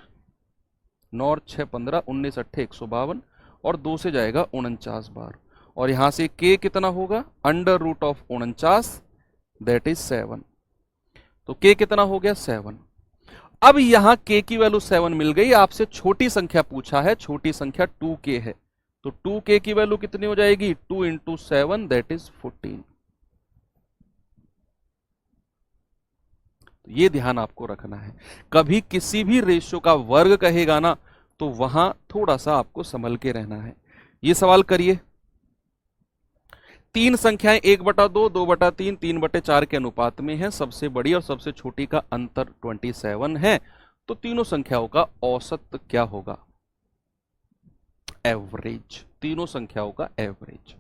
9 और 6 15, 19 अट्ठे 152, और 2 से जाएगा 49 बार। और यहां से के कितना होगा, under root of 49, that is 7। तो के कितना हो गया 7। अब यहां के की वैल्यू 7 मिल गई। आपसे छोटी संख्या पूछा है, छोटी संख्या 2k है, तो 2k की वैल्यू कितनी हो जाएगी, 2 इंटू 7 दैट इज 14। तो ये ध्यान आपको रखना है, कभी किसी भी रेशियो का वर्ग कहेगा ना तो वहां थोड़ा सा आपको संभल के रहना है। ये सवाल करिए। 3 संख्याएं 1/2, 2/3, 3/4 के अनुपात में है। सबसे बड़ी और सबसे छोटी का अंतर 27 है। तो तीनों संख्याओं का औसत क्या होगा, एवरेज। तीनों संख्याओं का एवरेज।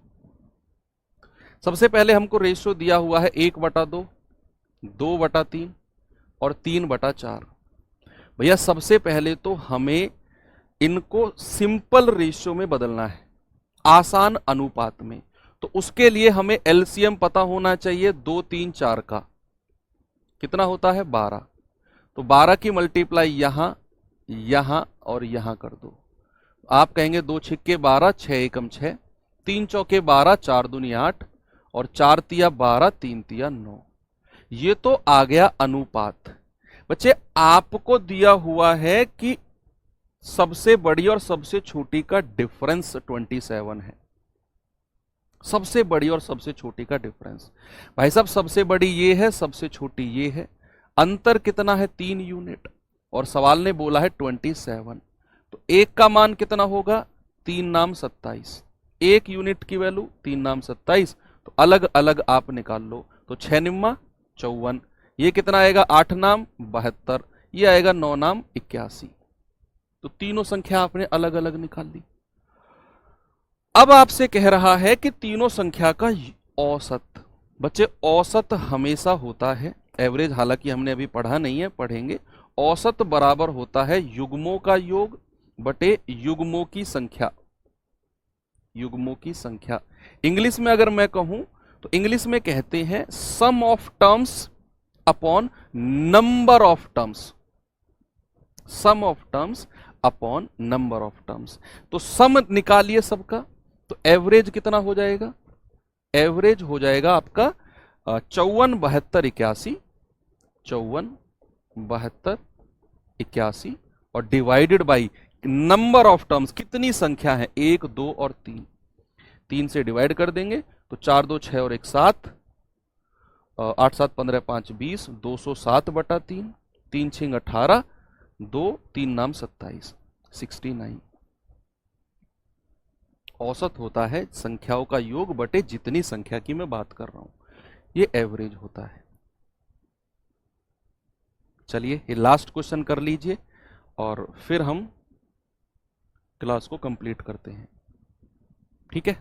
सबसे पहले हमको रेशियो दिया हुआ है 1/2, 2/3 और 3/4। भैया सबसे पहले तो हमें इनको सिंपल रेशियो में बदलना है, आसान अनुपात में। तो उसके लिए हमें एलसीएम पता होना चाहिए 2 3 4 का, कितना होता है 12। तो 12 की मल्टीप्लाई यहां, यहां और यहां कर दो। आप कहेंगे 2 छिक्के 12, 6 एकम 6, 3 चौके 12, 4 दूनी 8, और 4 तिया 12, 3 तिया 9। ये तो आ गया अनुपात। बच्चे आपको दिया हुआ है कि सबसे बड़ी और सबसे छोटी का डिफरेंस 27 है। सबसे बड़ी और सबसे छोटी का डिफरेंस, भाई साहब सबसे बड़ी ये है, सबसे छोटी ये है। अंतर कितना है 3 यूनिट, और सवाल ने बोला है 27। तो एक का मान कितना होगा, 3 नाम 27। 1 यूनिट की वैल्यू 3 नाम 27। तो अलग अलग आप निकाल लो। तो 6 निम्मा 54, ये कितना आएगा 8 नाम 72, ये आएगा 9 नाम 81। तो तीनों संख्या आपने अलग अलग निकाल ली। अब आपसे कह रहा है कि तीनों संख्या का औसत। बच्चे औसत हमेशा होता है, एवरेज हालांकि हमने अभी पढ़ा नहीं है, पढ़ेंगे। औसत बराबर होता है युग्मों का योग बटे युग्मों की संख्या। युग्मों की संख्या इंग्लिश में अगर मैं कहूं तो इंग्लिश में कहते हैं sum of terms upon number of terms. Sum of terms upon number of terms. तो सम निकालिए सबका, तो एवरेज कितना हो जाएगा, एवरेज हो जाएगा आपका 54 72 81, 54 72 81, और divided by number of terms, कितनी संख्या है, 1 2 और 3, 3 से डिवाइड कर देंगे तो 4 2 6 और 1 7, 8 7 15 5 20, 207/3, 3 6 18, 2 3 नाम 27, 69। औसत होता है संख्याओं का योग बटे जितनी संख्या की मैं बात कर रहा हूं, ये एवरेज होता है। चलिए ये लास्ट क्वेश्चन कर लीजिए और फिर हम क्लास को कंप्लीट करते हैं, ठीक है।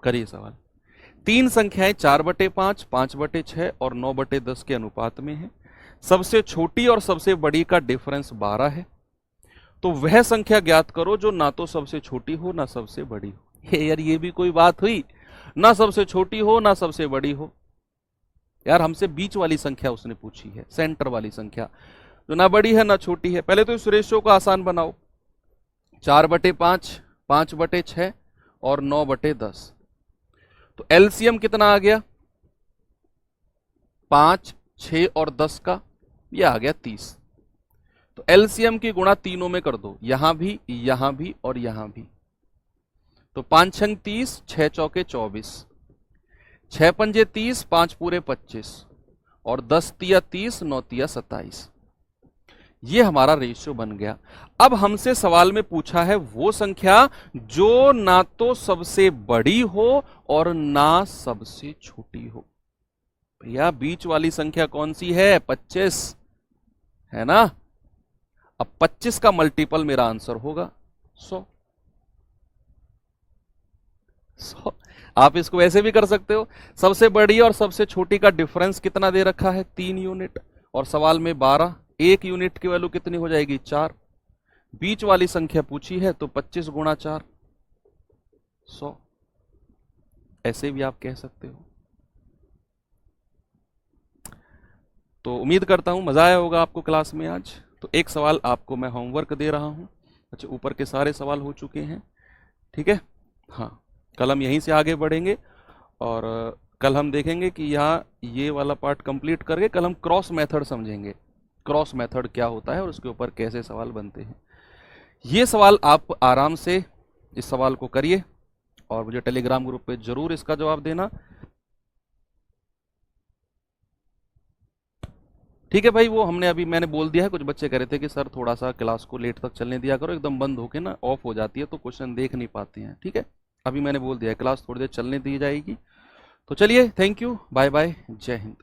करिए सवाल। 3 संख्याएं 4/5, 5/6 और 9/10 के अनुपात में है। सबसे छोटी और सबसे बड़ी का डिफरेंस 12 है। तो वह संख्या ज्ञात करो जो ना तो सबसे छोटी हो ना सबसे बड़ी हो। यार ये भी कोई बात हुई, ना सबसे छोटी हो ना सबसे बड़ी हो। यार हमसे बीच वाली संख्या उसने पूछी है, सेंटर वाली संख्या जो ना बड़ी है ना छोटी है। पहले तो इस रेशियो को आसान बनाओ, 4/5, 5/6 और 9/10। तो एलसीएम कितना आ गया, 5 6 और 10 का, ये आ गया 30। तो एलसीएम की गुणा तीनों में कर दो, यहां भी और यहां भी। तो 5 छंग 30, 6 चौके 24, 6 पंजे 30, 5 पूरे 25 और 10 तिया 30, 9 तिया 27। ये हमारा रेशियो बन गया। अब हमसे सवाल में पूछा है वो संख्या जो ना तो सबसे बड़ी हो और ना सबसे छोटी हो। भैया बीच वाली संख्या कौन सी है, 25 है ना। अब 25 का मल्टीपल मेरा आंसर होगा 100। आप इसको ऐसे भी कर सकते हो, सबसे बड़ी और सबसे छोटी का डिफरेंस कितना दे रखा है, 3 यूनिट, और सवाल में 12, 1 यूनिट की वैल्यू कितनी हो जाएगी, 4। बीच वाली संख्या पूछी है तो 25 गुणा 4, 100। ऐसे भी आप कह सकते हो। तो उम्मीद करता हूं मजा आया होगा आपको क्लास में आज। तो एक सवाल आपको मैं होमवर्क दे रहा हूं। अच्छा, ऊपर के सारे सवाल हो चुके हैं, ठीक है। हाँ, कल हम यहीं से आगे बढ़ेंगे और कल हम देखेंगे कि यहाँ ये वाला पार्ट कंप्लीट करके कल हम क्रॉस मेथड समझेंगे, क्रॉस मेथड क्या होता है और उसके ऊपर कैसे सवाल बनते हैं। ये सवाल आप आराम से इस सवाल को करिए और मुझे टेलीग्राम ग्रुप पे जरूर इसका जवाब देना, ठीक है भाई। वो मैंने बोल दिया है, कुछ बच्चे कह रहे थे कि सर थोड़ा सा क्लास को लेट तक चलने दिया करो, एकदम बंद होके ना ऑफ हो जाती है तो क्वेश्चन देख नहीं पाते हैं, ठीक है। अभी मैंने बोल दिया है क्लास थोड़ी देर चलने दी जाएगी। तो चलिए, थैंक यू, बाय बाय, जय हिंद।